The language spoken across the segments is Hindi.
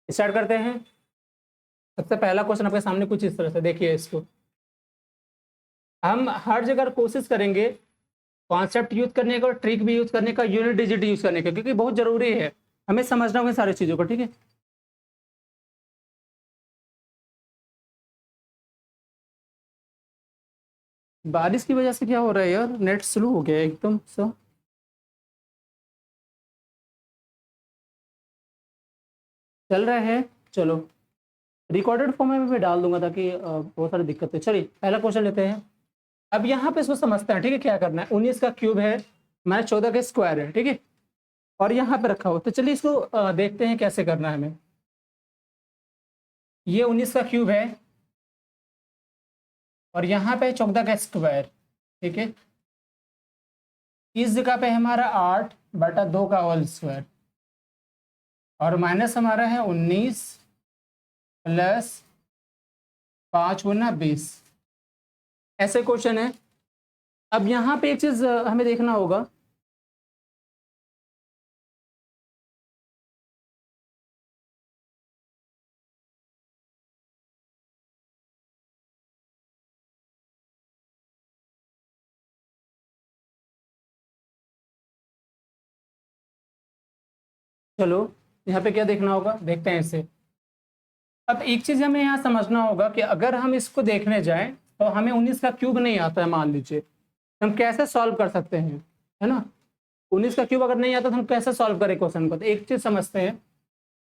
स्टार्ट करते हैं। सबसे पहला क्वेश्चन आपके सामने कुछ इस तरह से देखिए, इसको हम हर जगह कोशिश करेंगे कॉन्सेप्ट यूज करने का और ट्रिक भी यूज करने का, यूनिट डिजिट यूज करने का, क्योंकि बहुत जरूरी है हमें समझना होगा सारी चीजों को। ठीक है, बारिश की वजह से क्या हो रहा है यार, नेट स्लो हो गया है एकदम सा। चल रहा है, चलो रिकॉर्डेड फॉर्म में भी डाल दूंगा ताकि बहुत सारी दिक्कत है। चलिए पहला क्वेश्चन लेते हैं। अब यहाँ पे इसको समझते हैं। ठीक है, क्या करना है, 19 का क्यूब है माइनस 14 का स्क्वायर है। ठीक है, और यहाँ पे रखा हो, तो चलिए इसको देखते हैं कैसे करना है हमें। ये 19 का क्यूब है और यहाँ पे 14 का स्क्वायर। ठीक है, इस जगह पे हमारा 8/2 का होल स्क्वायर और माइनस हमारा है 19 प्लस 5×20। ऐसे क्वेश्चन है। अब यहाँ पे एक चीज हमें देखना होगा, चलो यहाँ पे क्या देखना होगा, देखते हैं इसे। अब एक चीज हमें यहाँ समझना होगा कि अगर हम इसको देखने जाएं तो हमें 19 का क्यूब नहीं आता है, मान लीजिए, हम कैसे सॉल्व कर सकते हैं, है ना। 19 का क्यूब अगर नहीं आता तो हम कैसे सॉल्व करें क्वेश्चन को। तो एक चीज समझते हैं,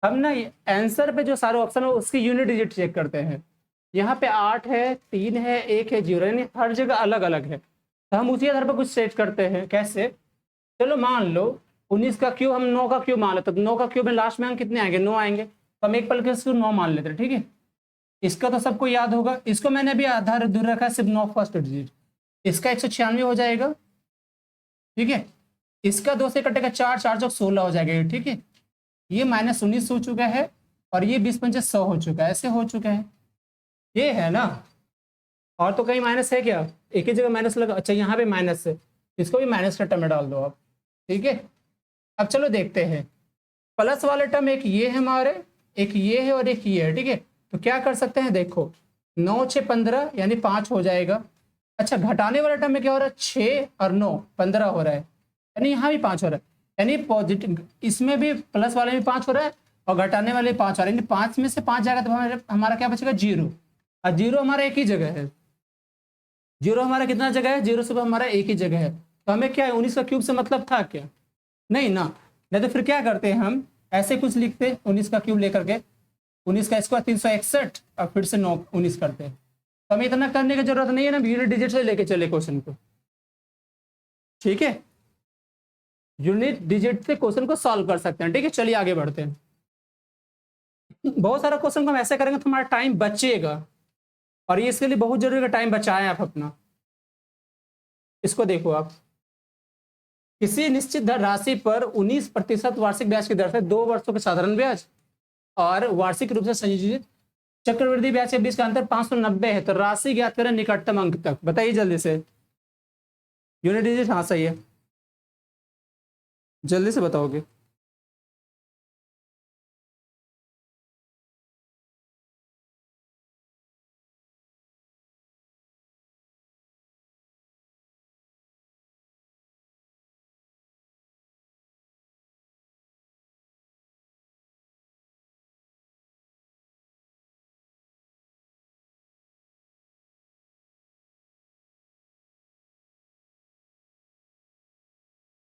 हम ना आंसर पे जो सारे ऑप्शन है उसकी यूनिट डिजिट चेक करते हैं। यहाँ पे 8 है, 3 है, 1 है, 0, यानी हर जगह अलग अलग है। तो हम उसी आधार पर कुछ सेट करते हैं। कैसे, चलो मान लो 19 का क्यूब हम 9 का क्यूब मान लेते, तो 9 का क्यूब में लास्ट में हम कितने आएंगे, 9 आएंगे, तो हम एक पल के इसको 9 मान लेते हैं। ठीक है, इसका तो सबको याद होगा, इसको मैंने भी आधार दूर रखा है, सिर्फ 9 फर्स्ट डिजिट, इसका 196 हो जाएगा। ठीक है, इसका 2 से कटेगा 4, 4 चौक 16 हो जाएगा। ठीक है, ये -19 हो चुका है और ये 20×5 100 हो चुका है, ऐसे हो चुका है, ये है ना। और तो कहीं माइनस है क्या, एक ही जगह माइनस लगा, अच्छा यहाँ पे माइनस है, इसको भी माइनस का टर्म में डाल दो आप। ठीक है, अब चलो देखते हैं, प्लस वाले टर्म एक ये है हमारे, एक ये है और एक ये है। ठीक है, तो क्या कर सकते हैं, देखो 9 6 15 यानी 5 हो जाएगा। अच्छा, घटाने वाले टर्म में क्या हो रहा है, 6 और 9 15 हो रहा है, यानी यहाँ भी 5 हो रहा है, यानी पॉजिटिव, इसमें भी प्लस वाले में 5 हो रहा है और घटाने वाले 5 हो रहा है, यानी 5 में से 5 जाएगा तो हमारा क्या बचेगा, 0। और 0 हमारा एक ही जगह है, 0 हमारा कितना जगह है, 0 सिर्फ हमारा एक ही जगह है। तो हमें क्या है, 19 का क्यूब से मतलब था क्या, नहीं ना। नहीं तो फिर क्या करते हैं, हम ऐसे कुछ लिखते 19 का क्यूब लेकर के, 19 का स्क्वायर 361 और फिर से 9 19 करते हैं। तो हमें इतना करने की जरूरत नहीं है ना, यूनिट डिजिट से लेके चले क्वेश्चन को। ठीक है, यूनिट डिजिट से क्वेश्चन को सॉल्व कर सकते हैं। ठीक है, चलिए आगे बढ़ते हैं। बहुत सारा क्वेश्चन को हम ऐसे करेंगे तो हमारा टाइम बचेगा, और ये इसके लिए बहुत जरूरी है, टाइम बचाएं आप अपना। इसको देखो आप, किसी निश्चित धन राशि पर 19% वार्षिक ब्याज की दर से 2 वर्षों के साधारण ब्याज और वार्षिक रूप से संयोजित चक्रवृद्धि ब्याज के बीच का अंतर 590 है, तो राशि ज्ञात करें निकटतम अंक तक। बताइए जल्दी से, यूनिट डिजिट, हाँ सही है, जल्दी से बताओगे।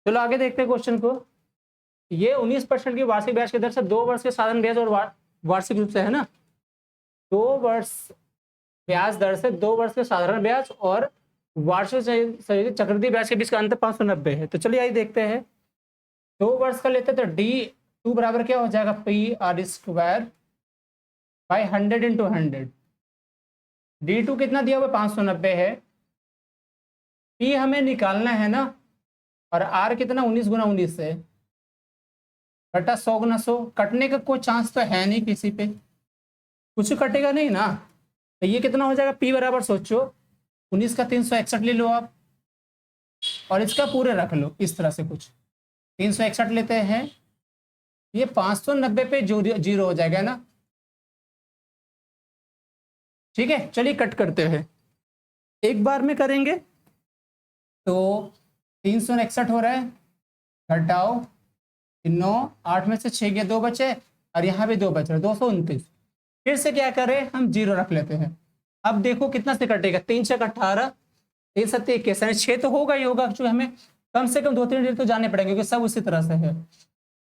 चलो आगे देखते हैं क्वेश्चन को। ये 19% की वार्षिक ब्याज की दर से 2 वर्ष के साधारण ब्याज और वार्षिक रूप से, है ना, 2 वर्ष ब्याज दर से 2 वर्ष के साधारण ब्याज और वार्षिक संयोजित चक्रवृद्धि ब्याज के बीच का अंतर 590 है। तो चलिए आइए देखते हैं, 2 वर्ष का लेते हैं तो D2 बराबर क्या हो जाएगा, PR² बाई 100 × 100। D2 कितना दिया हुआ, 590 है, P हमें निकालना है ना, और R कितना 19×19 है, बटा 100×100, कटने का कोई चांस तो है नहीं किसी पे, कुछ कटेगा नहीं ना। तो ये कितना हो जाएगा, P बराबर सोचो 19 का 361 ले लो आप, और इसका पूरे रख लो इस तरह से, कुछ 361 लेते हैं ये 590 पे जीरो हो जाएगा ना। ठीक है, चलिए कट करते हैं, एक बार में करेंगे। तो 361 हो रहा है, घटाओ 9, 8 में से 6 गए, 2 बचे, और यहाँ भी 2 बच रहे, 229। फिर से क्या करें, हम जीरो रख लेते हैं। अब देखो कितना से कटेगा, 3 6 18, 3 7 21, 6 तो होगा ही होगा, क्योंकि हमें कम से कम 2 3 डिजिट तो जाने पड़ेंगे, क्योंकि सब उसी तरह से है।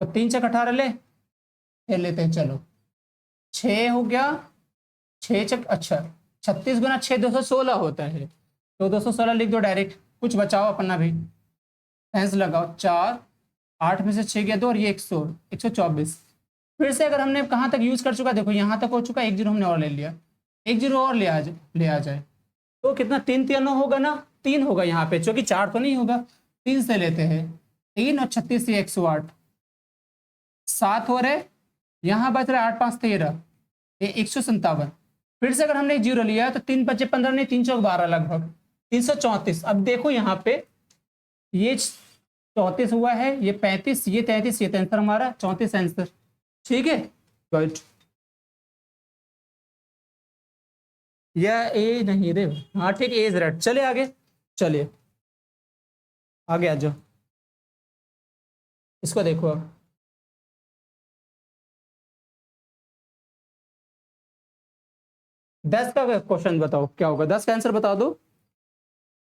तो 3 6 18 ले, फिर लेते हैं, चलो 6 हो गया, 6 चक अच्छा 36 गुना 6 216 होता है, तो 216 लिख दो डायरेक्ट, कुछ बचाओ अपना भी, सेंस लगाओ, 4, 8 में से 6 गया 2, और ये 124। फिर से अगर हमने कहाँ तक यूज कर चुका, देखो यहाँ तक हो चुका, एक जीरो हमने और ले लिया, एक जीरो और ले आ जाए, तो कितना, 3 3 9 होगा ना, 3 होगा यहाँ पे, क्योंकि 4 तो नहीं होगा, 3 से लेते हैं, 3 और 36 से 108, 7 हो रहे, यहाँ बच रहा है 8 5 13, ये 157। फिर से अगर हमने एक जीरो लिया तो 3 बचे 15, नहीं 3 चौक 12 लगभग 334। अब देखो यहाँ पे ये 34 हुआ है, ये 35, ये 33, ये आंसर हमारा 34 आंसर। ठीक है, गुड। या ए नहीं रे, हाँ ठीक है, ए इज राइट। चलिए आगे, चलिए आगे आ जाओ, इसको देखो अब। 10 का क्वेश्चन बताओ क्या होगा, 10 का आंसर बता दो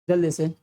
जल्दी से।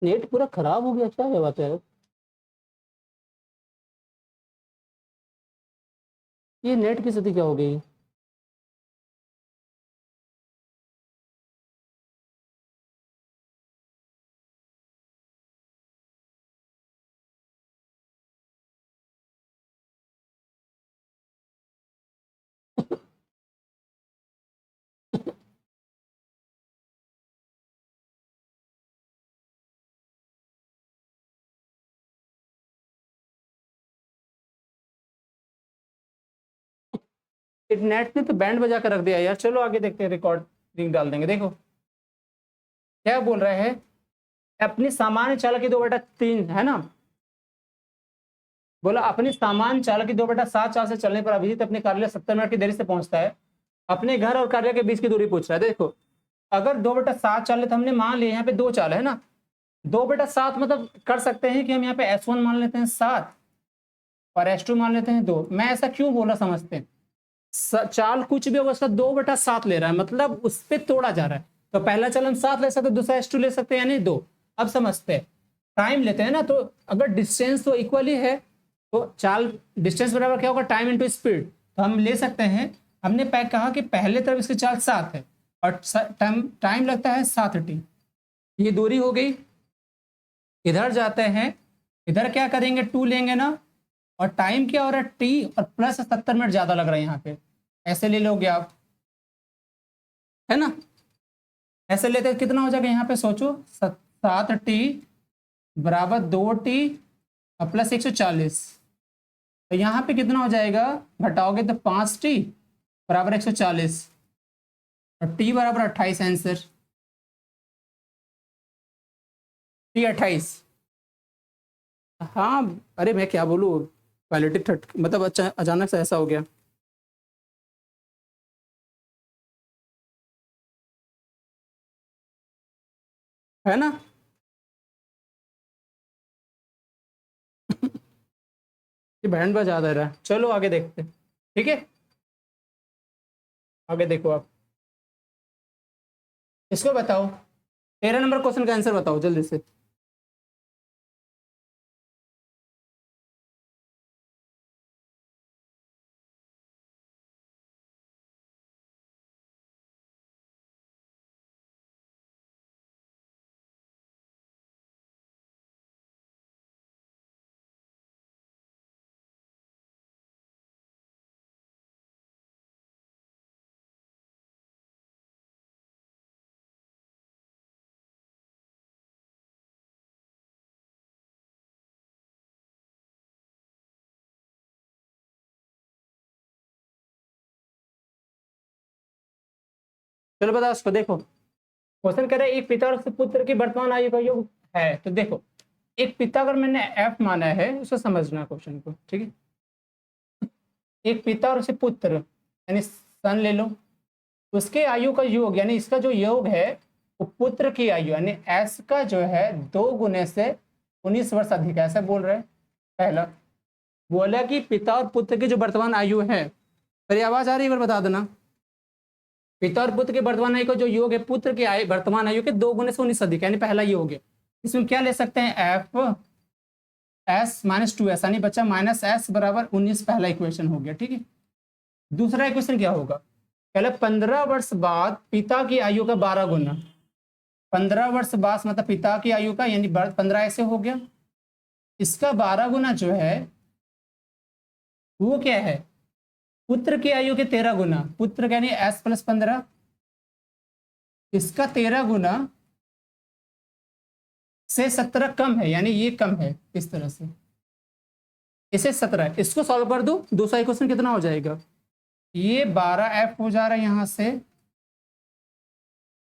नेट पूरा खराब हो गया, क्या है बात है, ये नेट की स्थिति क्या हो गई। नेट ने तो बैंड बजा कर रख दिया यार, चलो आगे देखते हैं, रिकॉर्डिंग डाल देंगे। देखो क्या बोल रहा है, अपनी सामान्य चालक की 2/3 है ना, बोला अपनी सामान्य चालक की 2/7 चाल से चलने पर अभिजीत अपने कार्यालय 70 मिनट की देरी से पहुंचता है, अपने घर और कार्यालय के बीच की दूरी पूछ रहा है। देखो अगर 2/7 चाल है तो हमने मान लिया यहाँ पे 2 चाल है ना, 2/7 मतलब कर सकते हैं कि हम यहाँ पे S1 मान लेते हैं 7, और S2 मान लेते हैं 2। मैं ऐसा क्यों बोला समझते हैं, चाल कुछ भी होगा उसका 2/7 ले रहा है, मतलब उस पर तोड़ा जा रहा है, तो पहला चाल हम 7 ले सकते हैं, दूसरा S2 ले सकते हैं, यानी 2। अब समझते हैं, टाइम लेते हैं ना, तो अगर डिस्टेंस तो इक्वल ही है, तो चाल डिस्टेंस बराबर क्या होगा, टाइम इनटू स्पीड, तो हम ले सकते हैं। हमने कहा कि पहले तरफ इसकी चाल 7 है, और टाइम लगता है 7t, ये दूरी हो गई। इधर जाते हैं, इधर क्या करेंगे, 2 लेंगे ना, और टाइम क्या हो रहा है, टी, और प्लस 70 मिनट ज्यादा लग रहा है यहाँ पे, ऐसे ले लोगे आप, है ना, ऐसे लेते कितना हो जाएगा यहाँ पे, सोचो 7t बराबर 2t और प्लस 140, तो यहाँ पे कितना हो जाएगा, घटाओगे तो 5t बराबर 140, और t बराबर 28 आंसर, t 28। हाँ, अरे मैं क्या बोलूँ, क्वालिटी थर्ट मतलब अच्छा अचानक से ऐसा हो गया, है ना। ये बैंड बजा दे रहा है, चलो आगे देखते हैं। ठीक है, आगे देखो आप, इसको बताओ, 13 नंबर क्वेश्चन का आंसर बताओ जल्दी से। चलो बताओ उसको। देखो क्वेश्चन कह रहा है एक पिता और उसके पुत्र की वर्तमान आयु का योग है। तो देखो एक पिता अगर मैंने एफ माना है उसको समझना क्वेश्चन को, ठीक है। एक पिता और उसके पुत्र यानी सन ले लो, उसके आयु का योग यानी इसका जो योग है वो पुत्र की आयु यानी एस का जो है 2 गुने से 19 वर्ष अधिक है, ऐसा बोल रहे हैं। पहला बोला कि पिता और पुत्र की जो वर्तमान आयु है, मेरी आवाज आ रही है, एक बार बता देना। पिता और पुत्र के वर्तमान आयु का जो योग है पुत्र की आयु वर्तमान आयु के 2 गुने से 19 अधिक यानी पहला योग है। इसमें क्या ले सकते हैं एफ एस माइनस 2s यानी बच्चा माइनस एस बराबर 19, पहला इक्वेशन हो गया, ठीक है। दूसरा इक्वेशन क्या होगा, पहले 15 वर्ष बाद पिता की आयु का 12 गुना, 15 वर्ष बाद मतलब पिता की आयु का यानी 15 ऐसे हो गया, इसका 12 गुना जो है वो क्या है पुत्र की आयु के 13 गुना, पुत्र का यानी एस प्लस 15, इसका 13 गुना से 17 कम है यानी ये कम है, इस तरह से इसे 17, इसको सॉल्व कर दो। दूसरा इक्वेशन कितना हो जाएगा, ये 12f हो जा रहा है,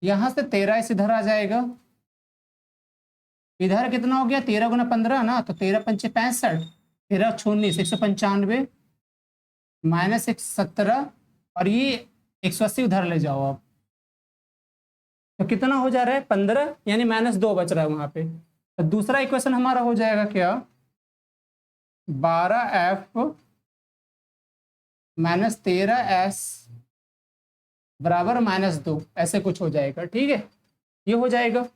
यहां से 13 इस इधर आ जाएगा, इधर कितना हो गया 13 गुना 15 ना, तो 13×5 = 65, 13×19 195 माइनस 117 और ये 180 उधर ले जाओ आप, तो कितना हो जा रहा है 15 यानी -2 बच रहा है वहां पे। तो दूसरा इक्वेशन हमारा हो जाएगा क्या 12f माइनस 13s बराबर -2, ऐसे कुछ हो जाएगा, ठीक है, ये हो जाएगा।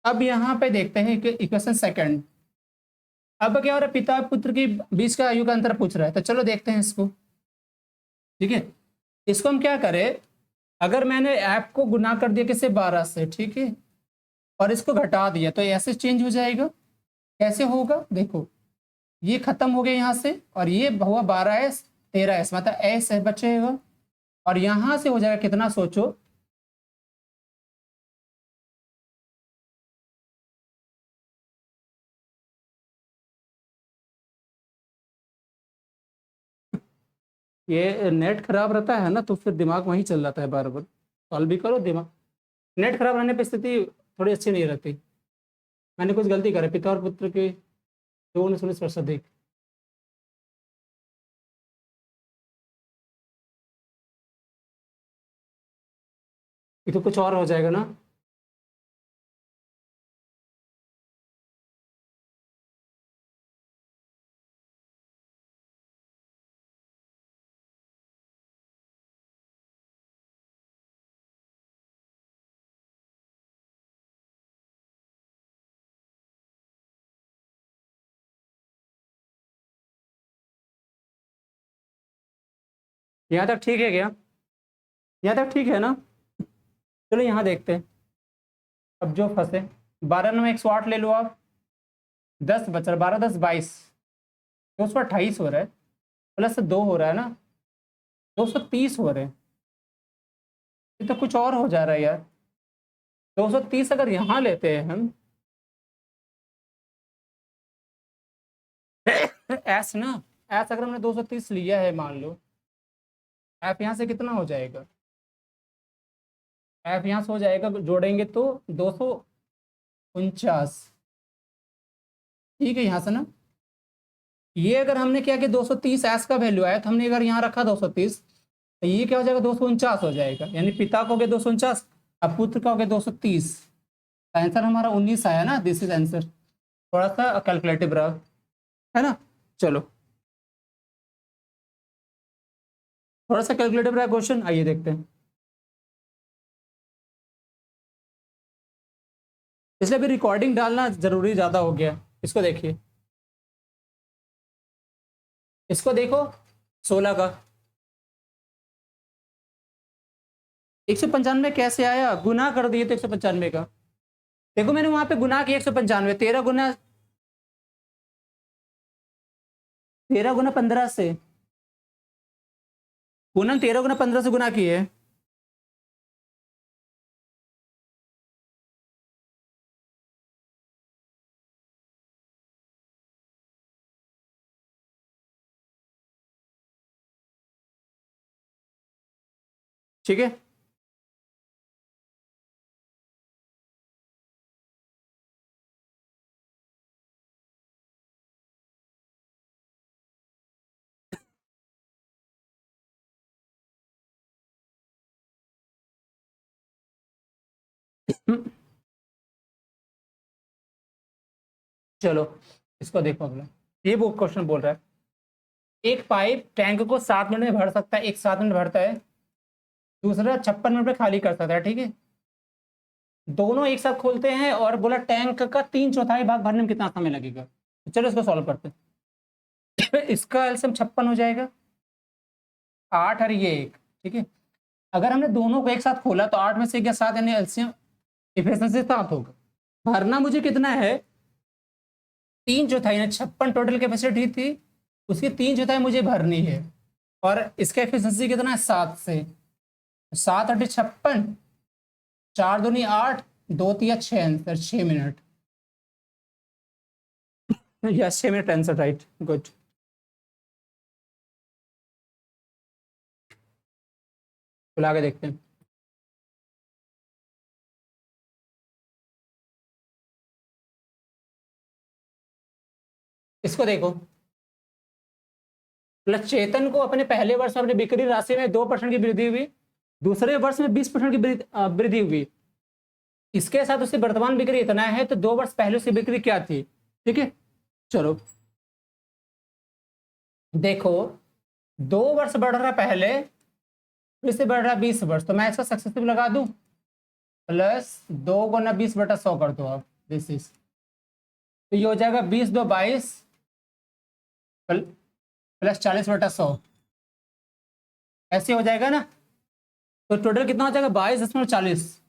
अब यहाँ पे देखते हैं कि इक्वेशन सेकंड, अब क्या हो रहा है पिता पुत्र की बीच का आयु का अंतर पूछ रहा है, तो चलो देखते हैं इसको, ठीक है। इसको हम क्या करें, अगर मैंने ऐप को गुना कर दिया किससे 12 से, ठीक है, और इसको घटा दिया तो ऐसे चेंज हो जाएगा। कैसे होगा देखो, ये खत्म हो गया यहाँ से और ये हुआ 12s 13s मतलब एस है बचेगा, और यहां से हो जाएगा कितना सोचो, ये नेट खराब रहता है ना तो फिर दिमाग वहीं चल जाता है, बार बार सॉल्व भी करो दिमाग, नेट खराब रहने पर स्थिति थोड़ी अच्छी नहीं रहती। मैंने कुछ गलती करी, पिता और पुत्र के 2 19 वर्ष अधिक, ये तो कुछ और हो जाएगा ना। यहाँ तक ठीक है क्या, यहाँ तक ठीक है ना। चलो यहाँ देखते हैं, अब जो फंसे 12×9 = 108 ले लो आप, 10 बच रहा, 12×10 = 22, 228 हो रहा है, प्लस 2 हो रहा है ना, 230 हो रहे हैं, ये तो कुछ और हो जा रहा है यार। 230 अगर यहाँ लेते हैं हम एस ना, एस अगर हमने 230 लिया है मान लो, एफ यहाँ से कितना हो जाएगा, एफ यहाँ से हो जाएगा जोड़ेंगे तो 249, ठीक है यहाँ से ना। ये अगर हमने क्या कि 230 एस का वैल्यू आया तो हमने अगर यहाँ रखा 230, तो ये क्या हो जाएगा 249 हो जाएगा, यानी पिता का हो गया 249 अब पुत्र का हो गया 230, आंसर हमारा 19 आया ना, दिस इज आंसर। थोड़ा सा कैलकुलेटिव रहा है ना। चलो थोड़ा सा कैलकुलेटिव रहा क्वेश्चन, आइए देखते हैं। इसलिए अभी रिकॉर्डिंग डालना जरूरी ज्यादा हो गया। इसको देखिए, इसको देखो 16 का 195 कैसे आया, गुना कर दिए तो 195 का, देखो मैंने वहां पे गुना किया 195, 13 गुना 15 से, पूनम 13 गुना 15 से गुना किए, ठीक है। चलो इसको देखो अगला। ये वो क्वेश्चन बोल रहा है एक पाइप टैंक को 7 मिनट में भर सकता है, एक 7 मिनट भरता है, दूसरा 56 मिनट में खाली कर सकता है, ठीक है। दोनों एक साथ खोलते हैं और बोला टैंक का 3/4 भाग भरने में कितना समय लगेगा। तो चलो इसको सॉल्व करते हैं। इसका एलसीएम 56 हो जाएगा, 8 और ये 1, ठीक है। अगर हमने दोनों को एक साथ खोला तो 8 में से क्या 7, यानी एलसीएम इफिशिएंसी 7 होगा। भरना मुझे कितना है 3/4, यानी 56 टोटल कैपेसिटी थी, उसकी 3/4 मुझे भरनी है। और इसका एफिशिएंसी कितना है 7 से, 7 8 56, 4 दूनी 8, 2 तिया 6, answer 6 minute. Yes 6 minute answer, right, good. बुला के देखते हैं। इसको देखो, प्लस चेतन को अपने पहले वर्ष में अपनी बिक्री राशि में 2% की वृद्धि हुई, दूसरे वर्ष में 20% की वृद्धि हुई। इसके साथ उसकी वर्तमान बिक्री इतना है, तो 2 वर्ष पहले उसकी बिक्री क्या थी, ठीक है। चलो देखो 2 वर्ष बढ़ रहा पहले, फिर से बढ़ रहा 20 वर्ष, तो मैं इसका सक्सेसिव लगा दूं, प्लस 2 गुना 20/100 कर दो आप, दिस इज, तो ये हो जाएगा 20 2 22 प्लस 40/100, ऐसे हो जाएगा ना। तो टोटल कितना हो जाएगा 22.40,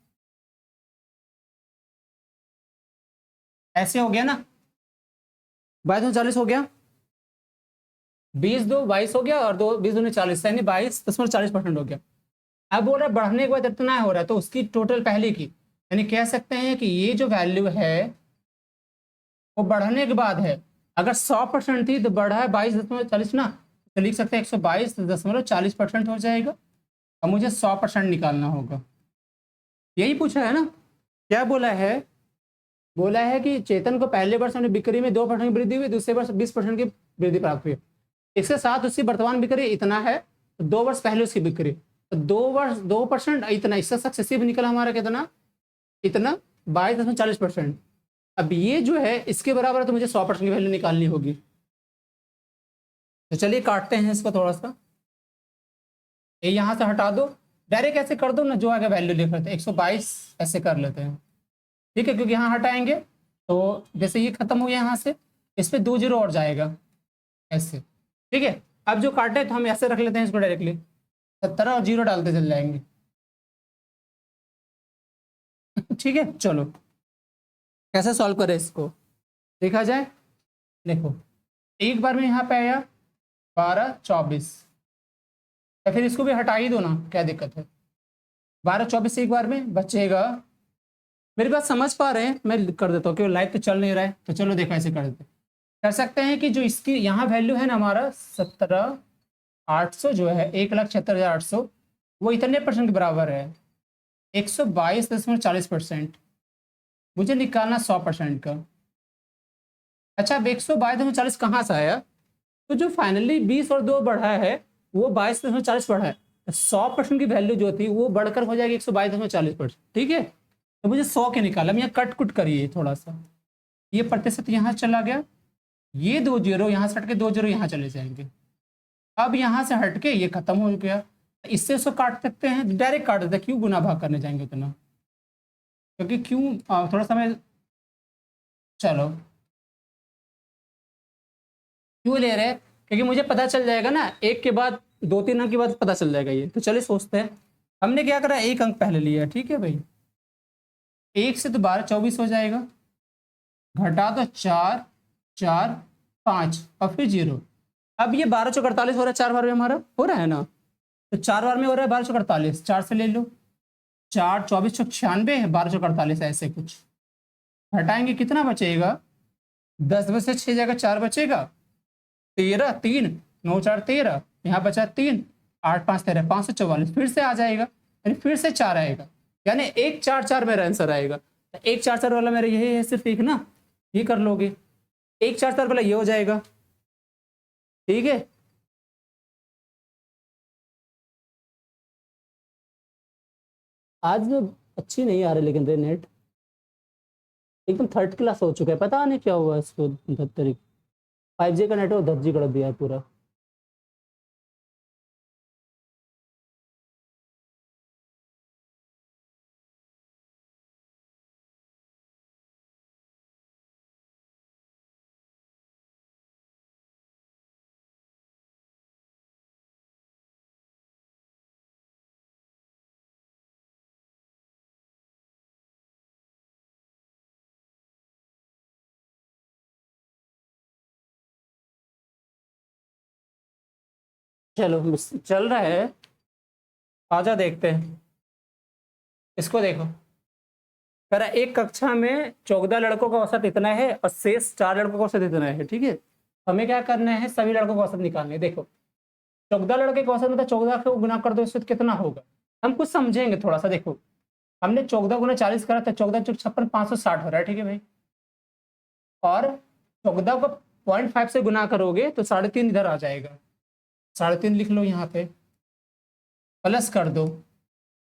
ऐसे हो गया ना, 22.40 हो गया, 20 2 22 हो गया और 2 20 दूनी 40, यानी 22.40% हो गया। अब बोल रहा है बढ़ने के बाद इतना हो रहा है, तो उसकी टोटल पहले की, यानी कह सकते हैं कि ये जो वैल्यू है वो बढ़ने के बाद है। अगर 100% थी तो बढ़ा है 22.40 ना, तो लिख सकते हैं 122.40% हो जाएगा। अब मुझे 100% निकालना होगा, यही पूछा है ना। क्या बोला है, बोला है कि चेतन को पहले वर्ष में बिक्री में 2% की वृद्धि हुई, दूसरे वर्ष 20% की वृद्धि प्राप्त हुई। इसके साथ उसकी वर्तमान बिक्री इतना है, तो 2 वर्ष पहले उसकी बिक्री, तो 2% इतना, इसका सक्सेसिव निकला हमारा कितना, इतना 22.40%। अब ये जो है इसके बराबर है, तो मुझे 100% की वैल्यू निकालनी होगी। तो चलिए काटते हैं इसको थोड़ा सा, ये यहाँ से हटा दो, डायरेक्ट ऐसे कर दो ना, जो आगे वैल्यू लिख रहे थे 122 ऐसे कर लेते हैं, ठीक है, क्योंकि यहाँ हटाएंगे तो जैसे ये खत्म हो गया यहाँ से, इस पर 2 0 और जाएगा ऐसे, ठीक है। अब जो काटे तो हम ऐसे रख लेते हैं इसको डायरेक्टली, 17 और 0 डालते चल जाएंगे। ठीक है, चलो कैसे सॉल्व करें इसको देखा जाए। देखो एक बार में यहाँ पे आया 12 24, या फिर इसको भी हटा ही दो ना, क्या दिक्कत है, 12 24 एक बार में बचेगा। मेरी बात समझ पा रहे हैं, मैं कर देता हूँ क्योंकि लाइव तो चल नहीं रहा है, तो चलो देखो ऐसे कर देते, कर सकते हैं कि जो इसकी यहाँ वैल्यू है ना हमारा 17,800 जो है 1,76,800, वो इतने परसेंट के बराबर है 122.40%। मुझे निकालना 100% का। अच्छा अब 122.40 कहाँ से आया, तो जो फाइनली 20 और 2 बढ़ा है वो 22.40 बढ़ा है, 100% की वैल्यू जो थी वो बढ़कर हो जाएगी 122.40%, ठीक है। तो मुझे 100 के निकाला, मैं यहाँ कट कुट करिए थोड़ा सा, ये प्रतिशत यहाँ चला गया, ये 2 0 यहाँ से हटके 2 0 यहाँ चले जाएंगे। अब यहाँ से हटके ये खत्म हो गया, इससे इसको काट सकते हैं, डायरेक्ट काट देते हैं, क्यों गुना भाग करने जाएंगे उतना, क्योंकि क्यों थोड़ा समय, चलो क्यों ले रहे हैं, क्योंकि मुझे पता चल जाएगा ना, एक के बाद 2 3 अंक के बाद पता चल जाएगा ये। तो चलिए सोचते हैं, हमने क्या करा, एक अंक पहले लिया, ठीक है भाई, 1 से तो 12 24 हो जाएगा, घटा तो 4 4 5 और फिर 0। अब ये 12 चौक 48 हो रहा है, 4 बार में हमारा हो रहा है ना, तो 4 बार में हो रहा है 12 चौक 48, 4 से ले लो, 4 24 चौक 96, 12 चौक 48, ऐसे कुछ हटाएंगे कितना बचेगा, 10 में से 6 जाएगा, 4 बचेगा, 13 3 9 4 13, यहाँ बचा 3 8 5 13, 544 फिर से आ जाएगा, यानी फिर से 4 आएगा, यानी 1 4 4 मेरा आंसर आएगा। 1 4 4 वाला मेरा यही है, सिर्फ एक ना, ये कर लोगे, 1 4 4 वाला ये हो जाएगा, ठीक है। आज अच्छी नहीं आ रही लेकिन रे नेट एकदम थर्ड क्लास हो चुका है, पता नहीं क्या हुआ इसको। 5G का नेटवर्क 10G कर दिया है पूरा। चलो चल रहा है, आजा देखते हैं। इसको देखो, कह रहा है एक कक्षा में 14 लड़कों का औसत इतना है और शेष 4 लड़कों का औसत इतना है, ठीक है। हमें क्या करना है, सभी लड़कों का औसत निकालना है। देखो 14 लड़के का औसत मतलब 14 को गुना कर दो, इससे कितना होगा, हम कुछ समझेंगे थोड़ा सा। देखो हमने 14 गुना 40 करा था, 14 चौक 56 560 हो रहा है, ठीक है भाई। और 14 को 0.5 से गुना करोगे तो 3.5 इधर आ जाएगा, 3.5 लिख लो यहाँ पे, प्लस कर दो।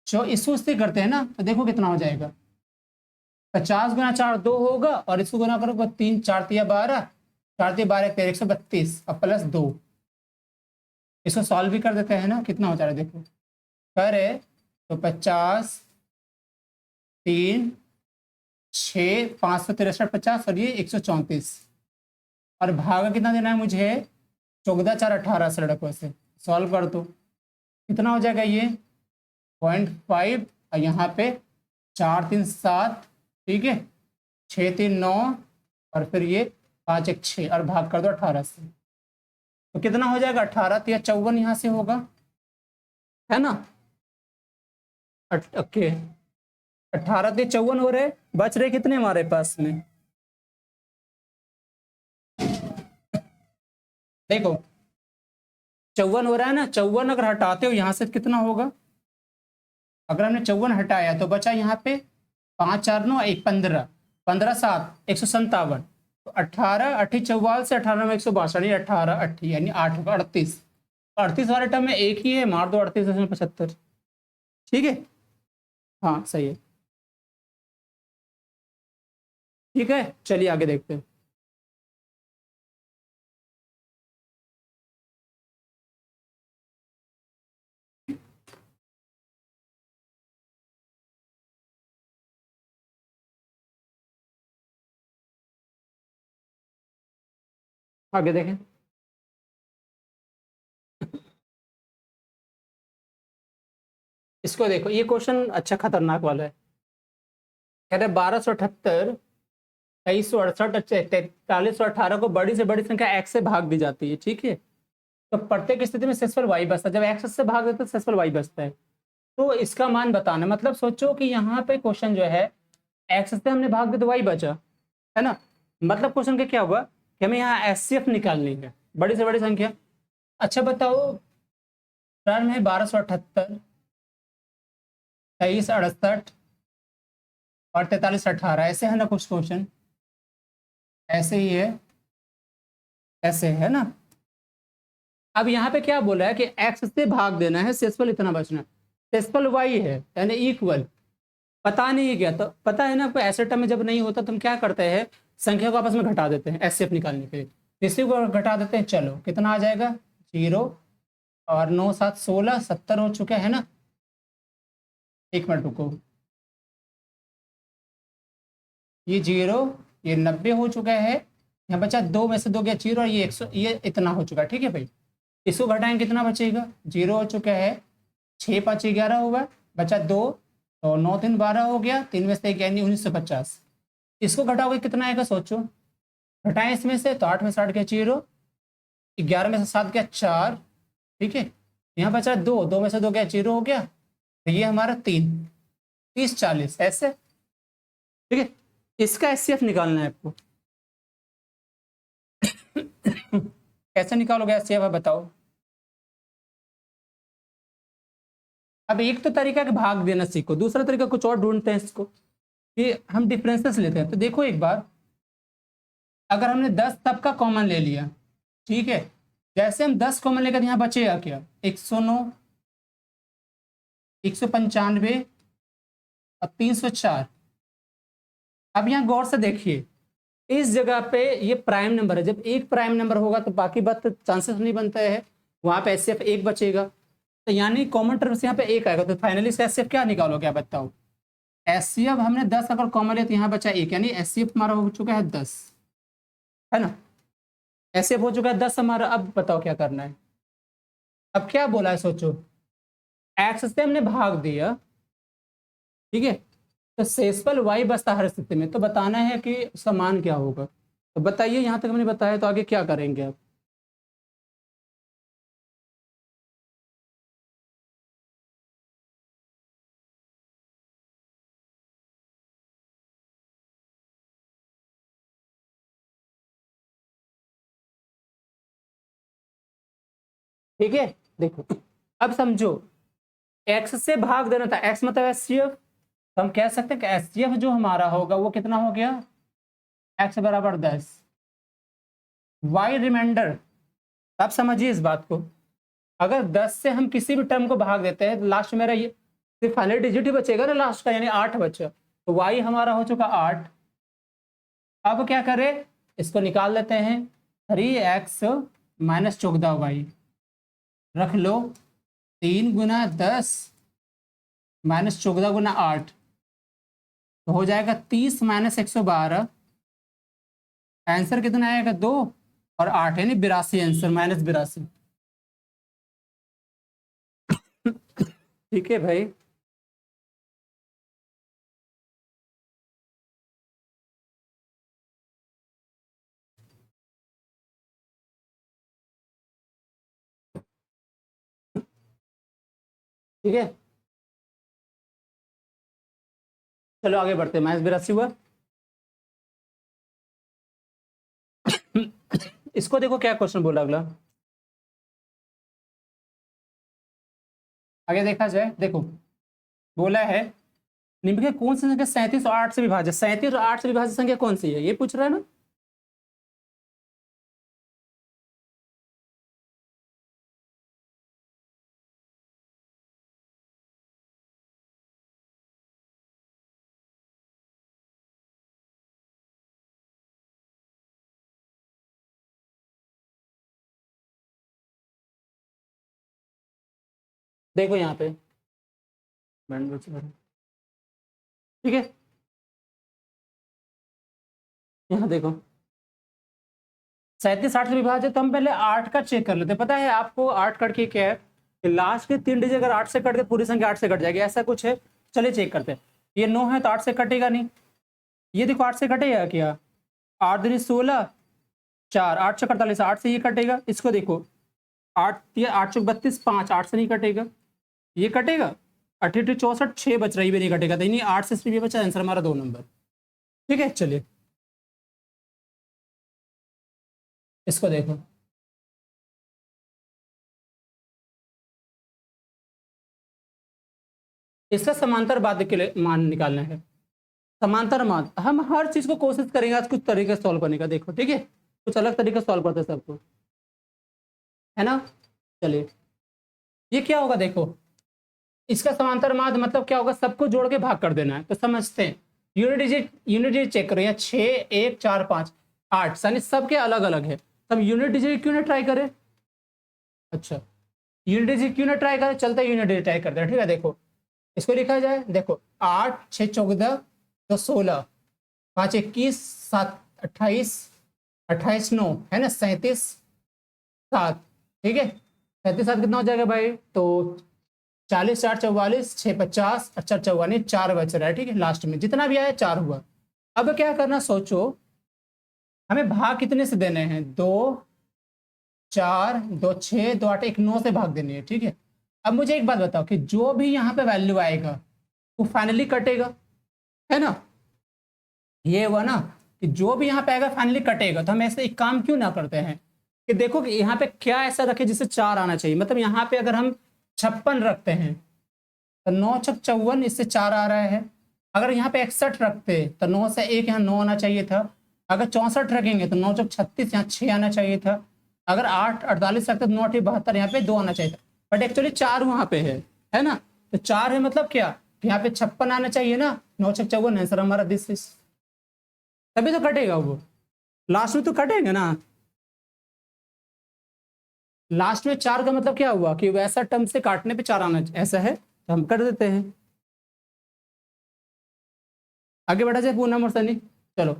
जो इसको उससे करते हैं ना, तो देखो कितना हो जाएगा, 50 गुना 4 2 होगा, और इसको गुना करोगे 3 4 तिया 12, 4 तिया 12 13 132 और प्लस 2। इसको सॉल्व भी कर देते हैं ना, कितना हो जा रहा है देखो, करे तो 50 3 6 563 50 और ये 134, और भागा कितना देना है मुझे, 14 4 18 से लड़कों से। सॉल्व कर दो, कितना हो जाएगा ये 0.5, और यहाँ पे 4 3 7, ठीक है, 6 3 9, और फिर ये 5 1 6, और भाग कर दो 18 से, तो कितना हो जाएगा 18 तिया 54 यहाँ से होगा, है ना। ओके 18 तिया 54 हो रहे, बच रहे कितने हमारे पास में, देखो 54 हो रहा है ना। 54 अगर हटाते हो यहाँ से कितना होगा, अगर हमने 54 हटाया तो बचा यहाँ पे 5 4 9 1 15 15 7 157, तो 18 8 44 से 18 में 162 यानी 18 8 यानी 8 होगा 38। 38 वाले टर्म में एक ही है, मार दो 38 ठीक है, हाँ सही है, ठीक है। चलिए आगे देखते हैं। आगे देखें, इसको देखो, ये क्वेश्चन अच्छा खतरनाक वाला है। कह रहे 1278 2368 4318 को बड़ी से बड़ी संख्या x से भाग दी जाती है, ठीक है। तो प्रत्येक स्थिति में शेषफल y बचता है, जब x से भाग देते हैं शेषफल y बचता है, तो इसका मान बताना। मतलब सोचो कि यहाँ पे क्वेश्चन जो है x से हमने भाग दिया तो y बचा, है ना। मतलब क्वेश्चन का क्या हुआ कि हमें यहाँ एचसीएफ निकालनी है, बड़ी से बड़ी संख्या। अच्छा बताओ, टर्म है 1278 2368 और 4318, ऐसे है ना कुछ क्वेश्चन, ऐसे ही है, ऐसे है ना। अब यहाँ पे क्या बोला है कि x से भाग देना है, शेषफल इतना बचना है, शेषफल y है यानी इक्वल, पता नहीं है क्या, तो पता है ना कोई ऐसे टर्म में जब नहीं होता तो हम क्या करते हैं, संख्या को आपस में घटा देते हैं एचसीएफ निकालने के लिए, इसी को घटा देते हैं। चलो कितना आ जाएगा 0 और 9 7 16 70 हो चुके हैं ना। एक मिनट रुको, ये 0 ये 90 हो चुका है, यहाँ बचा 2 में से 2 गया 0 और ये 100, ये इतना हो चुका है, ठीक है भाई। इसको घटाएंगे कितना बचेगा, 0 हो चुका है, 6 5 11 होगा, बचा 2, तो 9 3 12 हो गया, 3 में से 1 यानी 1950। इसको घटाओगे कितना आएगा सोचो, घटाएं इसमें से तो 8 में से 8 गया 0, 11 में से 7 गया 4, ठीक है। यहाँ बचा 2, 2 में से 2 गया 0 हो गया, तो ये हमारा 3 30 40 ऐसे, ठीक है। इसका एचसीएफ निकालना है आपको। कैसे निकालोगे एचसीएफ आप बताओ। अब एक तो तरीका है भाग देना सीखो, दूसरा तरीका कुछ और ढूंढते हैं इसको, कि हम डिफरेंसेस लेते हैं। तो देखो एक बार, अगर हमने 10 तब का कॉमन ले लिया, ठीक है, जैसे हम 10 कॉमन लेकर यहाँ बचेगा क्या, 109 195 और 304। अब यहाँ गौर से देखिए, इस जगह पे ये प्राइम नंबर है, जब एक प्राइम नंबर होगा तो बाकी बात चांसेस नहीं बनता है, वहां पे एचसीएफ एक बचेगा, तो यानी कॉमन टर्म्स यहाँ पे एक आएगा, तो फाइनली एचसीएफ क्या निकालोगे आप बताओ। एचसीएफ हमने 10 अगर कॉमन लिया तो यहाँ बचा एक, यानी एचसीएफ हमारा हो चुका है 10, है ना। एचसीएफ हो चुका है 10 हमारा। अब बताओ क्या करना है। अब क्या बोला है सोचो, एक्स से हमने भाग दिया, ठीक है, तो शेषफल वाई बचता हर स्थिति में, तो बताना है कि उसका मान क्या होगा। तो बताइए, यहाँ तक हमने बताया, तो आगे क्या करेंगे आप। ठीक है, देखो अब समझो, एक्स से भाग देना था, एक्स मतलब एचसीएफ, तो हम कह सकते हैं कि एचसीएफ जो हमारा होगा वो कितना हो गया, एक्स बराबर 10, वाई रिमाइंडर। आप समझिए इस बात को, अगर 10 से हम किसी भी टर्म को भाग देते हैं तो लास्ट मेरा ये सिर्फ फाइनल डिजिट ही बचेगा ना लास्ट का, यानी 8 बचा, तो वाई हमारा हो चुका 8। अब क्या करें, इसको निकाल लेते हैं, 3x माइनस 14y, रख लो 3 गुना 10 माइनस 14 गुना 8, तो हो जाएगा 30 माइनस 112, आंसर कितना आएगा 2 और 8 यानी 82 आंसर, माइनस 82। ठीक है भाई, ठीक है, चलो आगे बढ़ते हैं। माइनस 82 हुआ। इसको देखो क्या क्वेश्चन बोला अगला, आगे देखा जाए, देखो बोला है निम्न में कौन सी संख्या 37 और 8 से विभाजित, 37 और 8 से विभाजित संख्या कौन सी है, ये पूछ रहा है ना। देखो यहाँ पे, ठीक है, यहाँ देखो 37 8 से विभाजित, तो हम पहले 8 का चेक कर लेते हैं। पता है आपको 8 कट के क्या है, कि लास्ट के 3 डिजिट अगर 8 से कट के पूरी संख्या 8 से कट जाएगी, ऐसा कुछ है। चलिए चेक करते हैं, ये 9 है तो 8 से कटेगा नहीं, ये देखो 8 से कटेगा क्या, 8 दूनी 16, 4 8 से 48, 8 से ये कटेगा। इसको देखो 8 ये 8 चौक 32, 5 8 से नहीं कटेगा, ये कटेगा 88 64 6 बच रही भी नहीं कटेगा, तो नहीं 8 से सिर्फ ये बचा, आंसर हमारा 2 नंबर। ठीक है, चलिए इसको देखो, इसका समांतर बाध्य के लिए मान निकालना है। समांतर मान हम हर चीज को कोशिश करेंगे आज कुछ तरीके से सॉल्व करने का, देखो ठीक है, कुछ अलग तरीके से सॉल्व करते हैं सबको, है ना। चलिए ये क्या होगा, देखो इसका समांतर माध्य मतलब क्या होगा, सबको जोड़ के भाग कर देना है, तो समझते हैं। यूनिट डिजिट चेक करो, यहाँ 6 1 4 5 8 यानी सबके अलग अलग है, तो हम यूनिट डिजिट क्यों ना ट्राई करें। अच्छा यूनिट डिजिट क्यों ना ट्राई करें, चलते यूनिट डिजिट ट्राई करते हैं। ठीक है, देखो इसको लिखा जाए, देखो 8 6 14 2 16 5 21 7 28 28 9 है ना, 37 7, ठीक है 37 7 कितना हो जाएगा भाई, तो 40 4 44 6 50 अच्छा 54 4 बच रहा है। ठीक है, लास्ट में जितना भी आया 4 हुआ। अब क्या करना सोचो, हमें भाग कितने से देने हैं, 2 4 2 6 2 8 1 9 से भाग देनी है। ठीक है, अब मुझे एक बात बताओ कि जो भी यहाँ पे वैल्यू आएगा वो फाइनली कटेगा, है ना। ये हुआ ना कि जो भी यहाँ पे आएगा फाइनली कटेगा, तो हम ऐसे एक काम क्यों ना करते हैं कि देखो कि यहाँ पे क्या ऐसा रखे जिससे 4 आना चाहिए। मतलब यहाँ पे अगर हम 56 रखते हैं तो 9 6 54, इससे 4 आ रहा है। अगर यहाँ पे 61 रखते तो 9 से 1 यहाँ 9 आना चाहिए था। अगर 64 रखेंगे तो 9 6 36, यहाँ 6 आना चाहिए था। अगर 8 48 रखते तो 9 8 72, यहाँ पे 2 आना चाहिए था, बट एक्चुअली 4 वहाँ पे है ना। तो 4 है मतलब क्या, तो यहाँ पे 56 आना चाहिए ना, 9 छक 54 आंसर हमारा दिस इज, तभी तो कटेगा वो, लास्ट में तो कटेगा ना। लास्ट में 4 का मतलब क्या हुआ कि वैसा टर्म से काटने पे 4 आना ऐसा है, तो हम कर देते हैं। आगे बढ़ा जाए पूनम और सनी, चलो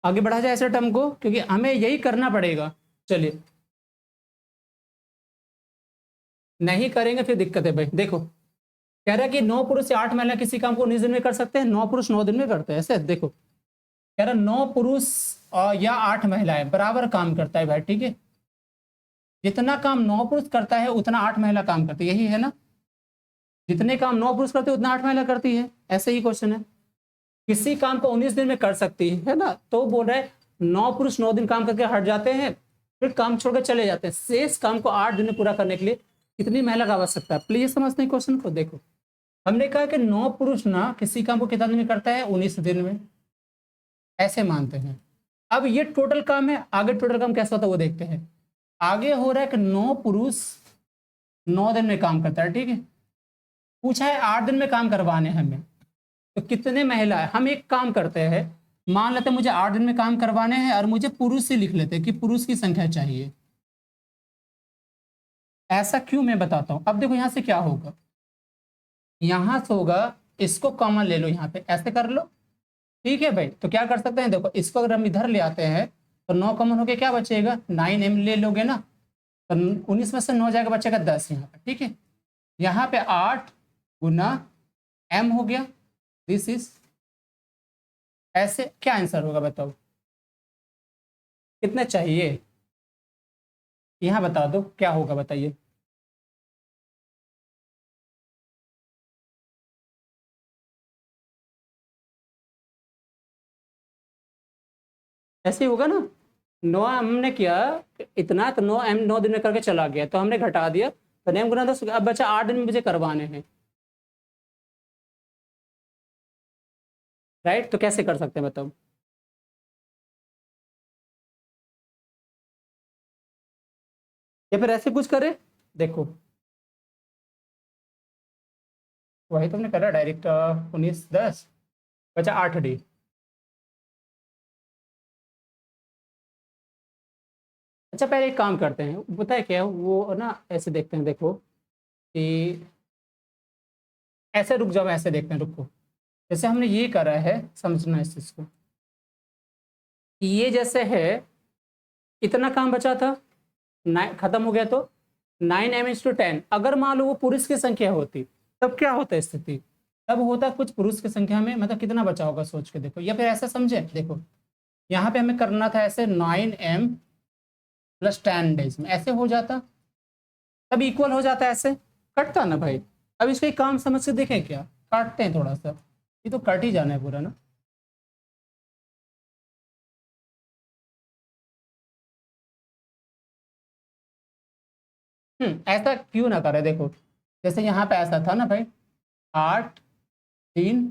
आगे बढ़ा जाए ऐसे टर्म को, क्योंकि हमें यही करना पड़ेगा। चलिए नहीं करेंगे फिर दिक्कत है भाई। देखो कह रहा है कि 9 पुरुष से 8 महिला किसी काम को 19 दिन में कर सकते हैं, 9 पुरुष 9 दिन में करते हैं ऐसे। देखो कह रहा 9 पुरुष या 8 महिलाएं बराबर काम करता है भाई, ठीक है। जितना काम 9 पुरुष करता है उतना 8 महिला काम करती है, यही है ना। जितने काम 9 पुरुष करते हैं उतना 8 महिला करती है, ऐसे ही क्वेश्चन है। किसी काम को 19 दिन में कर सकती है ना, तो बोल रहे 9 पुरुष 9 दिन काम करके हट जाते हैं, फिर काम छोड़कर चले जाते हैं। शेष काम को 8 दिन में पूरा करने के लिए कितनी महिला का आवश्यकता है। प्लीज समझते हैं क्वेश्चन को। देखो हमने कहा कि 9 पुरुष ना किसी काम को कितना दिन में करता है, 19 दिन में, ऐसे मानते हैं। अब ये टोटल काम है, आगे टोटल काम कैसा होता है वो देखते हैं। आगे हो रहा है कि 9 पुरुष 9 दिन में काम करता है, ठीक है। पूछा है 8 दिन में काम करवाने हमें, तो कितने महिला है। हम एक काम करते हैं, मान लेते हैं मुझे 8 दिन में काम करवाने हैं और मुझे पुरुष से लिख लेते हैं कि पुरुष की संख्या चाहिए। ऐसा क्यों मैं बताता हूं। अब देखो यहां से क्या होगा, यहां से होगा इसको कॉमन ले लो, यहां पे ऐसे कर लो, ठीक है भाई। तो क्या कर सकते हैं, देखो इसको अगर हम इधर ले आते हैं तो 9 कॉमन होके क्या बचेगा, 9m ले लोगे ना, तो 19 में से 9 जाएगा, बचेगा 10 यहाँ पे, ठीक है। यहाँ पे 8 गुना m हो गया, दिस इज, ऐसे क्या आंसर होगा बताओ, कितने चाहिए यहाँ बता दो क्या होगा, बताइए। ऐसे ही होगा ना, 9 हमने किया इतना, तो 9m 9 दिन में करके चला गया, तो हमने घटा दिया, तो नेम गुना 10, अब बचा 8 दिन में मुझे करवाने हैं, राइट। तो कैसे कर सकते हैं बताओ। या फिर ऐसे कुछ करे, देखो वही तुमने करा डायरेक्ट, 19 10 बचा 8d। अच्छा पहले एक काम करते हैं, पता है क्या वो ना, ऐसे देखते हैं, देखो कि ऐसे रुक जाओ, ऐसे देखते हैं, रुको। जैसे हमने ये करा है, समझना इस चीज को, ये जैसे है, इतना काम बचा था, खत्म हो गया, तो 9m/10। अगर मान लो वो पुरुष की संख्या होती तब क्या होता स्थिति, तब होता कुछ पुरुष की संख्या में, मतलब कितना बचा होगा सोच के देखो। या फिर ऐसा समझे, देखो यहाँ पे हमें करना था ऐसे 9m+10 डेज में, ऐसे हो जाता, तब इक्वल हो जाता, ऐसे कटता ना भाई। अब इसको एक काम समझ के देखें, क्या काटते हैं थोड़ा सा, ये तो कट ही जाना है पूरा ना। ऐसा क्यों ना करे, देखो जैसे यहाँ पे ऐसा था ना भाई, 8 3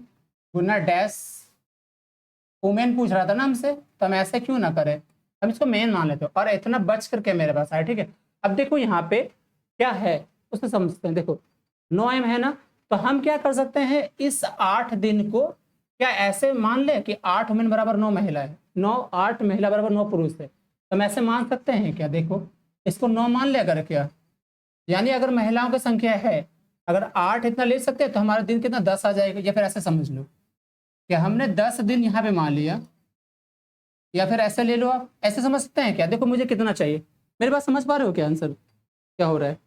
गुना डैश, वुमेन पूछ रहा था ना हमसे, तो हम ऐसे क्यों ना करें, हम इसको मेन मान लेते हो, और इतना बच करके मेरे पास आया, ठीक है। अब देखो यहाँ पे क्या है उसे समझते हैं। देखो 9m है ना, तो हम क्या कर सकते हैं, इस 8 दिन को क्या ऐसे मान ले कि 8 वुमेन बराबर 9 महिला है, 8 महिला बराबर 9 पुरुष है, तो हम ऐसे मान सकते हैं क्या। देखो इसको 9 मान ले अगर, क्या यानी अगर महिलाओं की संख्या है, अगर 8 इतना ले सकते हैं तो हमारा दिन कितना 10 आ जाएगा। या फिर ऐसे समझ लो कि हमने 10 दिन यहाँ पे मान लिया, या फिर ऐसे ले लो, आप ऐसे समझ सकते हैं क्या। देखो मुझे कितना चाहिए, मेरे पास समझ पा रहे हो क्या आंसर क्या हो रहा है।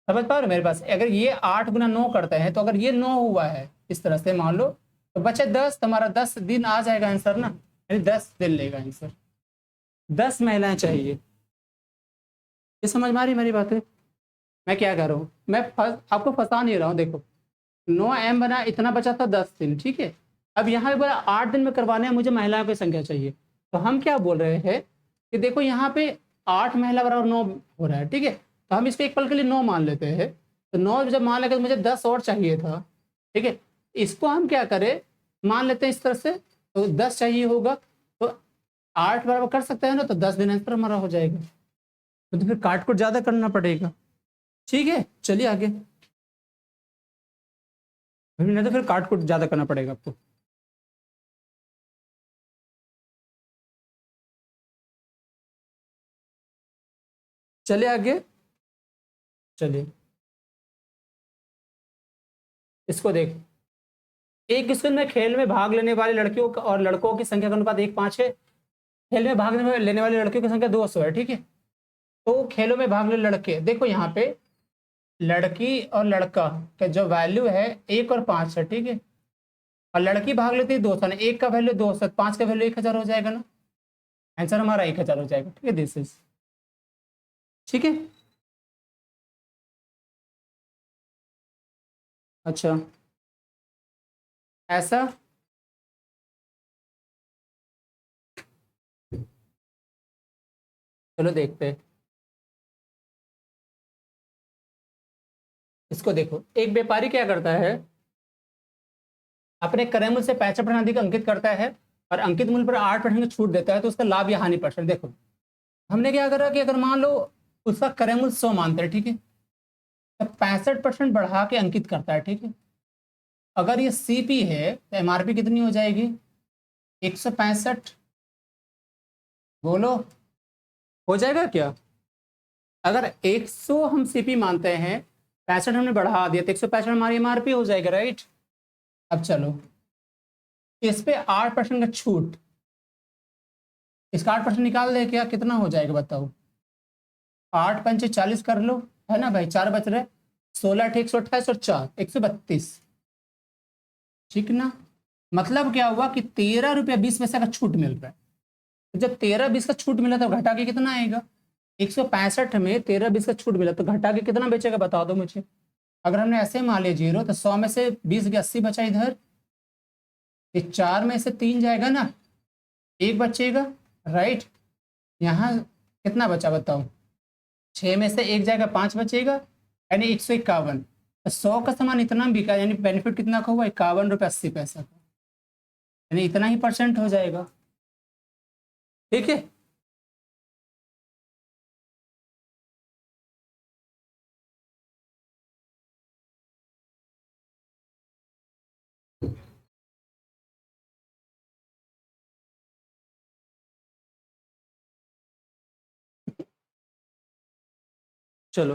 समझ पा रहे हो मेरे पास, अगर ये 8 गुना 9 करते हैं, तो अगर ये 9 हुआ है इस तरह से मान लो, तो बचे 10, तो हमारा 10 दिन आ जाएगा आंसर ना, यानी 10 दिन लेगा आंसर। 10 महिलाएं चाहिए, ये समझ में आ रही मेरी बात है। मैं क्या कर रहा हूँ, मैं आपको फंसा नहीं रहा हूँ। देखो 9m बना, इतना बचा था 10 दिन, ठीक है। अब यहाँ पे बोला 8 दिन में करवाने हैं, मुझे महिलाओं की संख्या चाहिए, तो हम क्या बोल रहे हैं कि देखो यहाँ पे 8 महिला बराबर 9 हो रहा है, ठीक है। तो हम इसको एक पल के लिए 9 मान लेते हैं, तो 9 जब मान लेंगे तो मुझे 10 और चाहिए था, ठीक है। इसको हम क्या करें, मान लेते हैं इस तरह से, तो 10 चाहिए होगा, तो 8 बराबर कर सकते हैं ना, तो 10 दिन आंसर हमारा हो जाएगा। तो फिर काट को ज़्यादा करना पड़ेगा। ठीक है, चलिए आगे। नहीं तो फिर काट को ज़्यादा करना पड़ेगा आपको। चलिए आगे, चलिए इसको देख। एक स्कूल में खेल में भाग लेने वाली लड़कियों और लड़कों की संख्या का अनुपात 1:5 है। खेल में भाग लेने वाली लड़कियों की संख्या 200 है। ठीक है, तो खेलों में भाग ले लड़के, देखो यहाँ पे लड़की और लड़का का जो वैल्यू है 1 और 5 है। ठीक है, और लड़की भाग लेती है 200 ने, 1 का वैल्यू 200, 5 का वैल्यू 1000 हो जाएगा ना। आंसर हमारा 1000 हो जाएगा। ठीक है, दिस इज ठीक है। अच्छा, ऐसा चलो देखते हैं इसको। देखो, एक व्यापारी क्या करता है, अपने क्रय मूल्य से 65% अधिक अंकित करता है और अंकित मूल्य पर 8% की छूट देता है, तो उसका लाभ या हानि परसेंट। देखो हमने क्या करा कि अगर मान लो उसका क्रय मूल्य 100 मानते हैं। ठीक है, तो 65% बढ़ा के अंकित करता है। ठीक है, अगर ये सीपी है तो एमआरपी कितनी हो जाएगी, 165। बोलो, हो जाएगा क्या? अगर 100 हम सीपी मानते हैं, 65 हमने बढ़ा दिया, तो 165 हमारी एमआरपी हो जाएगा। राइट, अब चलो इस पे 8% का छूट, इसका 8% निकाल दे, क्या कितना हो जाएगा बताओ? 8 पंचे 40 कर लो, है ना भाई, 4 बच रहे, 16 × 128 और 4 132। ठीक ना, मतलब क्या हुआ कि 13 रुपया 20 पैसा का छूट मिल रहा है। तो जब 13-20 का छूट मिला तो घटा के कितना आएगा? 165 में 13-20 का छूट मिला तो घटा के कितना बेचेगा बता दो मुझे। अगर हमने ऐसे मान लिया 0, तो 100 में से 20 गया 80 बचा इधर, ये 4 में से 3 जाएगा ना, 1 बचेगा। राइट, यहाँ कितना बचा बताओ? 6 में से 1 जाएगा, 5 बचेगा, यानी 151। 100 का सामान इतना बिका, यानी बेनिफिट कितना का हुआ? 51 रुपया 80 पैसा का, यानी इतना ही परसेंट हो जाएगा। ठीक है, चलो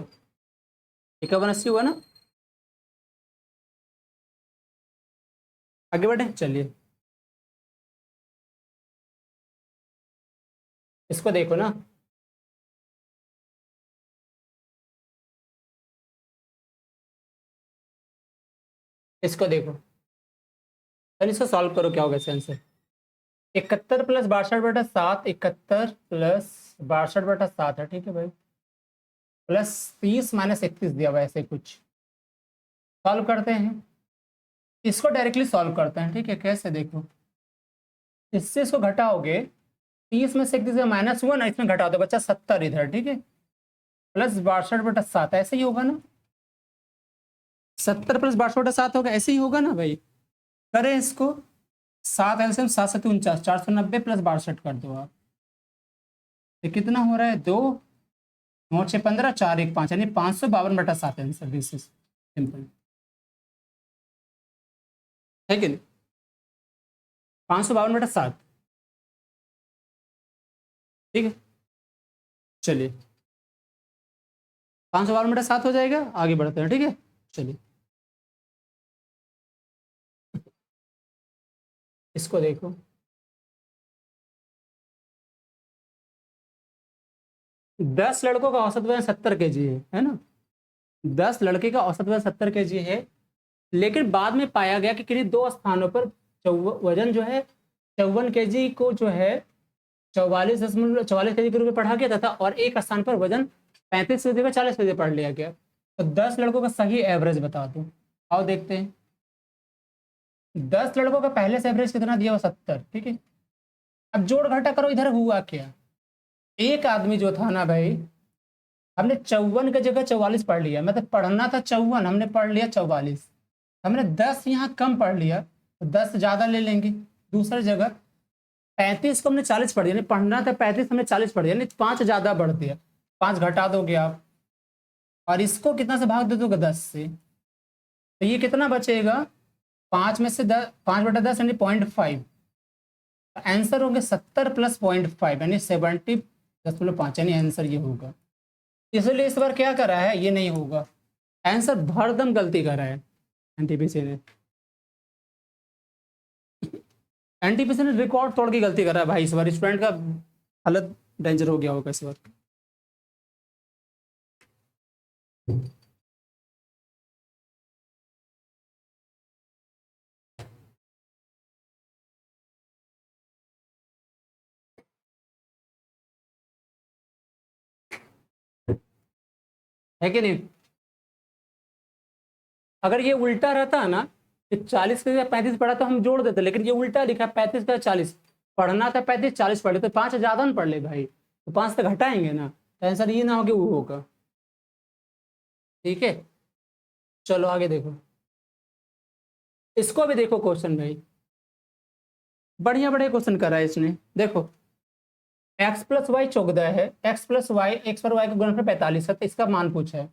51-80 हुआ ना, आगे बढ़े चलिए। इसको देखो ना, इसको देखो, चलिए इसको सॉल्व करो, क्या होगा इसका आंसर? 71 + 62/7, 71 + 62/7 है। ठीक है भाई, प्लस 30 - 31 दिया हुआ, ऐसे कुछ सॉल्व करते हैं। इसको डायरेक्टली सॉल्व करते हैं। ठीक है, कैसे देखो, इससे इसको घटाओगे, 30 में से 31 माइनस हुआ ना, इसमें घटा दो, बच्चा 70 इधर। ठीक है, प्लस 62/7, ऐसे ही होगा ना, 70 + 62/7 होगा, ऐसे ही होगा ना भाई। करें इसको, 7 एलसीएम 7 7 49, 490 + 62 कर दो आप, ये कितना हो रहा है? 2 9 6 15 4 1 5, यानी 552/7 आंसर। दिस इज सिंपल, है कि नहीं? 552/7। ठीक है, चलिए 552/7 हो जाएगा। आगे बढ़ते हैं। ठीक है, चलिए इसको देखो, दस लड़कों का औसत वजन 70 kg है ना, 10 लड़के का औसत वजन 70 kg है, लेकिन बाद में पाया गया कि किन्हीं 2 स्थानों पर वजन जो है 54 kg को जो है 44.44 kg के रूप में पढ़ा गया था, और एक स्थान पर वजन 35 का 40 पढ़ लिया गया। तो 10 लड़कों का सही एवरेज बता दो। आओ देखते हैं, 10 लड़कों का पहले से एवरेज कितना दिया हुआ? 70। ठीक है, अब जोड़ घटा करो, इधर हुआ क्या? एक आदमी जो था ना भाई, हमने 54 की जगह 44 पढ़ लिया, मतलब पढ़ना था 54, हमने पढ़ लिया 44। हमने 10 यहाँ कम पढ़ लिया, तो 10 ज़्यादा ले लेंगे दूसरी जगह, 35 को हमने 40 पढ़ दिया, यानी पढ़ना था 35, हमने 40 पढ़ दिया, यानी 5 ज़्यादा बढ़ दिया, 5 घटा दोगे आप, और इसको कितना से भाग दे दोगे 10 से, तो ये कितना बचेगा, 5 में से 10, 5/10 यानी 0.5, आंसर होंगे 70 प्लस 0.5 यानी 70.5, यानी आंसर ये होगा। इसलिए इस बार क्या करा है, ये नहीं होगा, आंसर भरदम गलती करा है एनटीपीसी ने। एनटीपीसी ने रिकॉर्ड तोड़ के गलती करा है भाई, इस बार स्टूडेंट का हालत डेंजर हो गया होगा इस बार। है कि नहीं? अगर ये उल्टा रहता है ना, कि 40 के 35 पढ़ा तो हम जोड़ देते, लेकिन ये उल्टा लिखा 35 का 40, पढ़ना था 35, 40 पढ़े तो 5 ज्यादा ना पढ़ ले भाई, तो 5 तो घटाएंगे ना, तो आंसर ये ना हो कि वो होगा। ठीक है, चलो आगे देखो, इसको भी देखो क्वेश्चन भाई, बढ़िया बढ़िया क्वेश्चन करा है इसने। देखो x प्लस वाई 14 है, x प्लस वाई, एक्स पर वाई का गुणनफल 45 है, तो इसका मान पूछा है।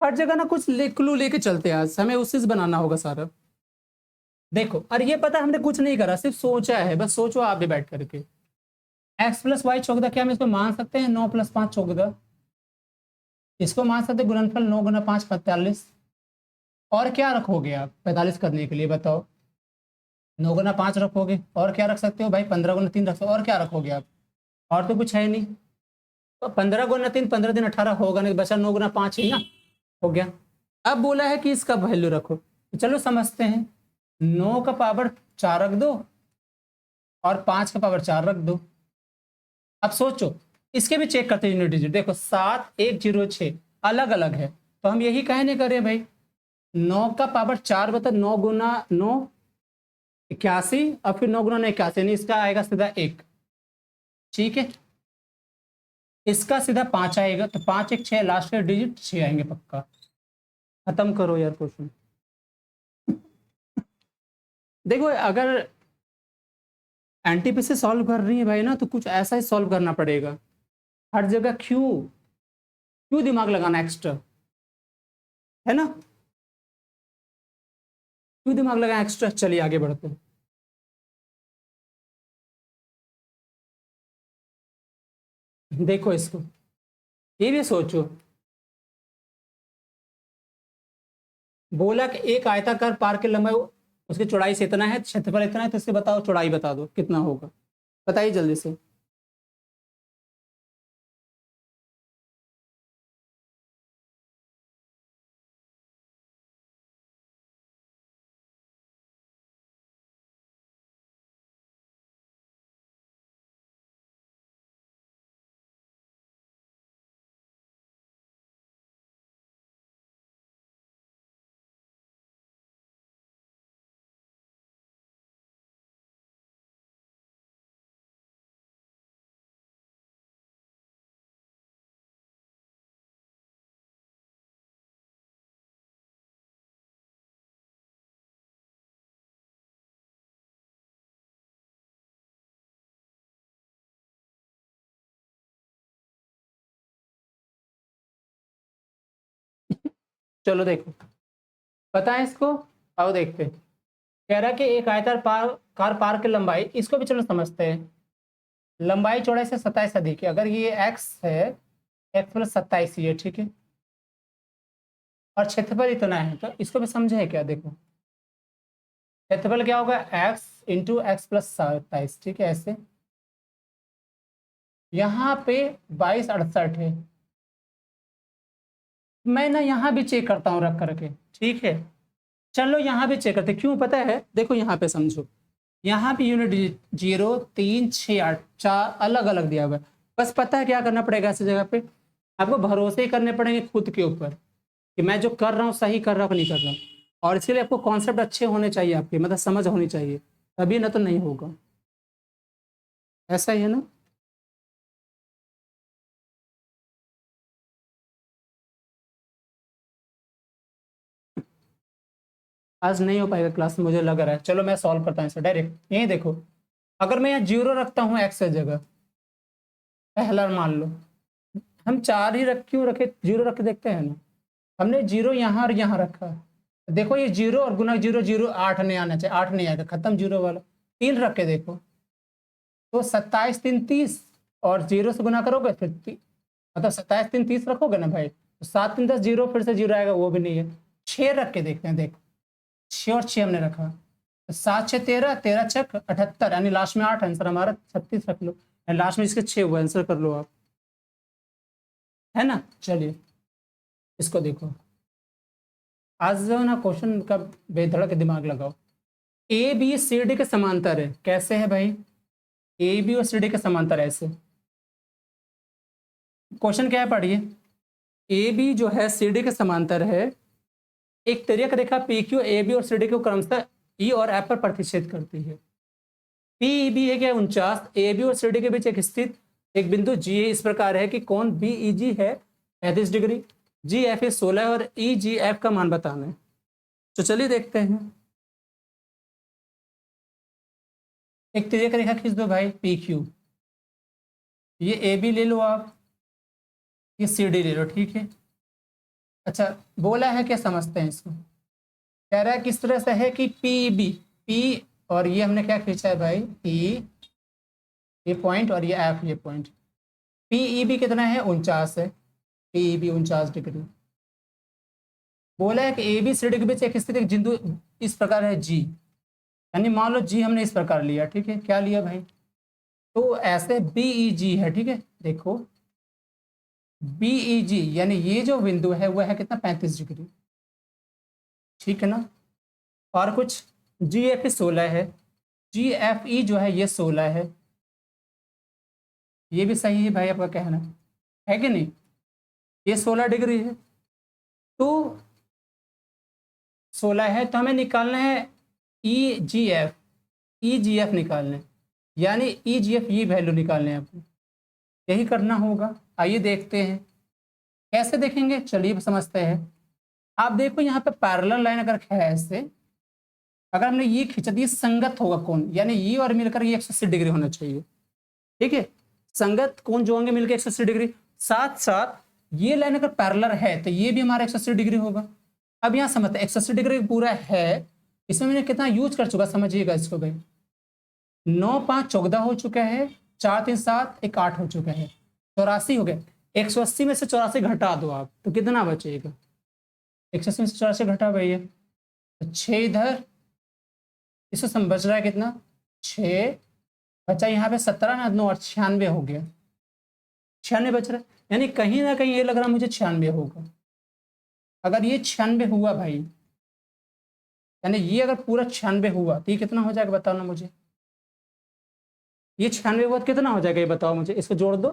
हर जगह ना कुछ क्लू लेके चलते हैं, आज हमें उससे बनाना होगा सारा। देखो, और ये पता हमने कुछ नहीं करा, सिर्फ सोचा है, बस सोचो आप भी बैठ करके। x प्लस वाई 14, क्या हम इसको मान सकते हैं 9 + 5 14, इसको मान सकते हैं गुणनफल 9 × 5 45, और क्या रखोगे आप 45 करने के लिए बताओ, 9 × 5 रखोगे, और क्या रख सकते हो भाई 15 × 3 रख सकते हो, और क्या रखोगे आप, और तो कुछ है नहीं, तो 15 × 3 15 दिन 18 होगा नहीं, बचा 9 × 5 ही ना, हो गया। अब बोला है कि इसका वैल्यू रखो, तो चलो समझते हैं, 9 का पावर 4 रख दो और 5 का पावर 4 रख दो। अब सोचो, इसके भी चेक करते हैं यूनिट डिजिट, देखो 7106 अलग अलग है, तो हम यही कहने कर रहे हैं भाई, 9 का पावर 4 बता 9 × 9 81, और फिर 9 × 9 81, यानी इसका आएगा सीधा 1, ठीक है, इसका सीधा 5 आएगा, तो 5 1 6, लास्ट के डिजिट 6 आएंगे पक्का। खत्म करो यार क्वेश्चन। देखो अगर एनटीपीसी सॉल्व कर रही है भाई ना, तो कुछ ऐसा ही सॉल्व करना पड़ेगा, हर जगह क्यों क्यों दिमाग लगाना एक्स्ट्रा, है ना, क्यों दिमाग लगाना एक्स्ट्रा। चलिए आगे बढ़ते हैं, देखो इसको, ये भी सोचो, बोला कि एक आयताकार पार्क की लंबाई उसकी चौड़ाई से इतना है, क्षेत्रफल इतना है, तो इसके बताओ चौड़ाई बता दो कितना होगा, बताइए जल्दी से। चलो देखो, पता है इसको, आओ देखते हैं। कह रहा है कि एक आयताकार कार पार्क की लंबाई, इसको भी चलो समझते हैं, लंबाई चौड़ाई से 27 अधिक है, अगर ये x है, x + 27 ये, ठीक है, और क्षेत्रफल इतना है, तो इसको भी समझे है क्या, देखो क्षेत्रफल क्या होगा, x × x + 27, ठीक है, ऐसे यहाँ पे 22 68 है, मैं ना यहाँ भी चेक करता हूँ रख करके, ठीक है, चलो यहाँ भी चेक करते, क्यों पता है, देखो यहाँ पे समझो, यहाँ पे यूनिट 0 3 6 8 4 अलग अलग दिया हुआ है, बस पता है क्या करना पड़ेगा ऐसी जगह पे, आपको भरोसे ही करने पड़ेंगे खुद के ऊपर कि मैं जो कर रहा हूँ सही कर रहा हूँ कि नहीं कर रहा हूँ, और इसके लिए आपको कॉन्सेप्ट अच्छे होने चाहिए, आपके मतलब समझ होनी चाहिए, तभी ना तो नहीं होगा, ऐसा ही है ना। आज नहीं हो पाएगा क्लास में, मुझे लग रहा है, चलो मैं सॉल्व करता हूँ इसे डायरेक्ट, यही देखो, अगर मैं यहाँ 0 रखता हूँ एक्स की जगह, पहला मान लो, हम 4 ही क्यों रखे, 0 रख के देखते हैं ना। हमने 0 यहाँ और यहाँ रखा, देखो ये 0 और गुना 0 0, 8 नहीं आना चाहिए, 8 नहीं आएगा, खत्म 0 वाला। 3 रख के देखो तो 27 3 30, और 0 से गुना करोगे फिर मतलब 27 3 30 रखोगे ना भाई, तो 7 3 10 0, फिर से 0 आएगा, वो भी नहीं है। 6 रख के देखते हैं, देखो 6 और 6 हमने रखा, तो 7 6 13, 13 6 78, यानी लास्ट में 8, आंसर हमारा 36 रख लो, लास्ट में इसके 6 हुआ, आंसर कर लो आप, है ना। चलिए इसको देखो, आज जो ना क्वेश्चन का बेधड़क दिमाग लगाओ। ए बी सी डी के समांतर है, कैसे है भाई, ए बी और सी डी के समांतर ऐसे। क्वेश्चन क्या है पढ़िए, ए बी जो है सी डी के समांतर है, एक तिर्यक रेखा पी क्यू ए बी और सी डी को क्रमशः ई और एफ पर प्रतिच्छेद करती है। पी ई बी है क्या 49, ए बी और सी डी के बीच एक स्थित एक बिंदु जी इस प्रकार है कि कोण बी ई जी है 35 डिग्री, जी एफ है 16 और ई जी एफ का मान बताना है। तो चलिए देखते हैं, एक तिर्यक रेखा खींच दो भाई पी क्यू, ये ए बी ले लो आप, ये सी डी ले लो, ठीक है। अच्छा बोला है क्या, समझते हैं इसको। कह रहा है किस तरह से है कि पी बी, पी और ये हमने क्या खींचा है भाई, पी ये पॉइंट और ये एफ ये पॉइंट, पी ई बी कितना है 49 है, पी ई बी 49 डिग्री। बोला है कि ए बी सी डी के बीच एक स्थित एक बिंदु इस प्रकार है जी, यानी मान लो जी हमने इस प्रकार लिया, ठीक है, क्या लिया भाई, तो ऐसे बी ई जी है, ठीक है। देखो बी ई जी यानी ये जो बिंदु है वो है कितना 35 डिग्री, ठीक है ना। और कुछ जी एफ 16 है, जी एफ ई जो है ये 16 है, ये भी सही है भाई आपका कहना, है कि नहीं, ये 16 डिग्री है। तो 16 है तो हमें निकालना है ई जी एफ, ई जी एफ निकालना है, यानी ई जी एफ ये वैल्यू निकालने हैं आपको, यही करना होगा। आइए देखते हैं कैसे देखेंगे, चलिए समझते हैं। आप देखो यहाँ पे पैरेलल लाइन अगर है ऐसे, अगर हमने ये खींचा तो ये संगत होगा कौन, यानी ये और मिलकर ये 180 डिग्री होना चाहिए, ठीक है। संगत कौन जो होंगे मिलकर 180 डिग्री, साथ साथ ये लाइन अगर पैरेलल है तो ये भी हमारा 180 डिग्री होगा। अब यहाँ समझते 180 डिग्री पूरा है, इसमें मैंने कितना यूज कर चुका समझिएगा इसको भाई, 9 5 14 हो चुका है, 4 3 7 1 8 हो चुका है, 84 हो गया। 180 में से 84 घटा दो आप तो कितना बचेगा, 180 में से 84 घटा भैया तो 6 इधर, इसको सम बच रहा है कितना 6, बचा यहाँ पे 17 ना 9 और 96 हो गया, 96 बच रहा है, यानी कहीं ना कहीं ये लग रहा मुझे 96 होगा। अगर ये 96 हुआ भाई, यानी ये अगर पूरा 96 हुआ तो ये कितना हो जाएगा बताओ ना मुझे, ये 96 हुआ तो कितना हो जाएगा ये बताओ मुझे, इसको जोड़ दो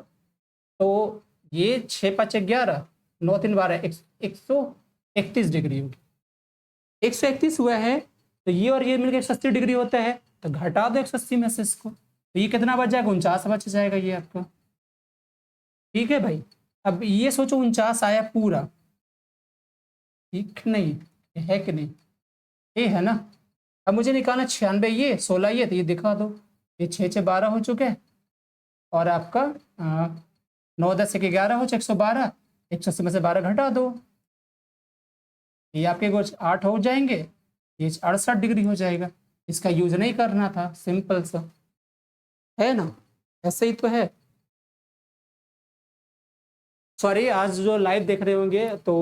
तो ये 6 5 11 9 3 12 131 डिग्री होगी, 131 हुआ है तो ये और ये मिलकर 180 डिग्री होता है, तो घटा दो 180 में से इसको, तो ये कितना बच जाएगा 49 बच जाएगा ये आपका, ठीक है भाई। अब ये सोचो 49 आया पूरा, ठीक नहीं है कि नहीं, ये है ना। अब मुझे निकालना 96 ये 16 ये, तो ये दिखा दो, ये 6 6 12 हो चुके हैं, और आपका 9 10 1 11 हो 112, 180 में से 12 घटा दो, ये आपके कुछ 8 हो जाएंगे, ये 68 डिग्री हो जाएगा। इसका यूज नहीं करना था, सिंपल सा है ना, ऐसे ही तो है। सॉरी आज जो लाइव देख रहे होंगे तो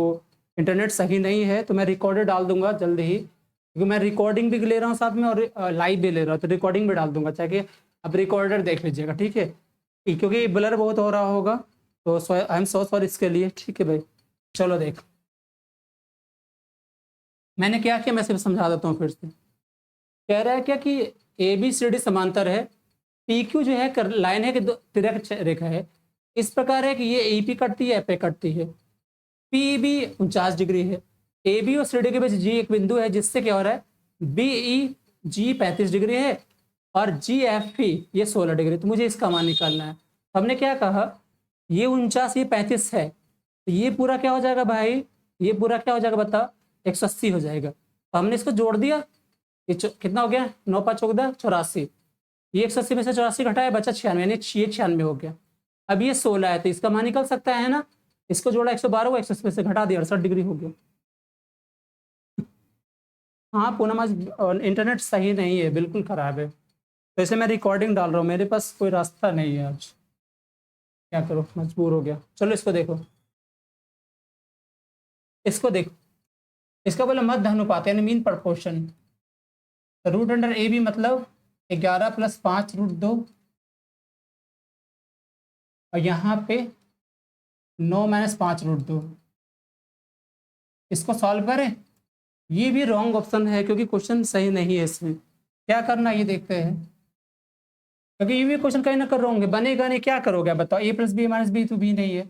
इंटरनेट सही नहीं है, तो मैं रिकॉर्डेड डाल दूंगा जल्दी ही, क्योंकि मैं रिकॉर्डिंग भी ले रहा हूँ साथ में और लाइव भी ले रहा हूँ, तो रिकॉर्डिंग भी डाल दूंगा, चाहे अब रिकॉर्डर देख लीजिएगा, ठीक है, क्योंकि ब्लर बहुत हो रहा होगा, तो आई एम सो सॉरी इसके लिए, ठीक है भाई। चलो देख मैंने क्या किया, मैं सिर्फ समझा देता हूँ फिर से। कह रहा है क्या कि ए बी सी डी समांतर है, पी क्यू जो है लाइन है कि तिर्यक रेखा है, इस प्रकार है कि ये ए पी कटती है एफ ए कटती है, पी बी 49 डिग्री है, ए बी और सी डी के बीच जी एक बिंदु है जिससे क्या हो रहा है बी ई जी 35 डिग्री है और जी एफ पी ये 16 डिग्री, तो मुझे इसका मान निकालना है। हमने क्या कहा ये 49 ये 35 है, तो ये पूरा क्या हो जाएगा भाई, ये पूरा क्या हो जाएगा बताओ 180 हो जाएगा, तो हमने इसको जोड़ दिया, ये कितना हो गया 9 5 14 84, ये 180 में से 84 घटाया बचा 96, यानी ये 96 हो गया। अब ये 16 है तो इसका मान निकल सकता है ना, इसको जोड़ा 112 हुआ, 180 में से घटा दिया 68 डिग्री हो गया। हाँ पूनम आज इंटरनेट सही नहीं है, बिल्कुल खराब है, तो इसे मैं रिकॉर्डिंग डाल रहा हूँ, मेरे पास कोई रास्ता नहीं है आज, क्या करो मजबूर हो गया। चलो इसको देखो, इसको देखो, इसका बोला मध्य अनुपात यानी mean proportion. Root under A B मतलब 11 + 5 √2 और यहाँ पे 9 - 5 √2। इसको सॉल्व करें, ये भी रॉन्ग ऑप्शन है क्योंकि क्वेश्चन सही नहीं है, इसमें क्या करना ये देखते हैं, क्योंकि ये भी क्वेश्चन कहीं ना कर रॉन्ग है, बनेगा नहीं, क्या करोगे बताओ, a + b - b तो b नहीं है,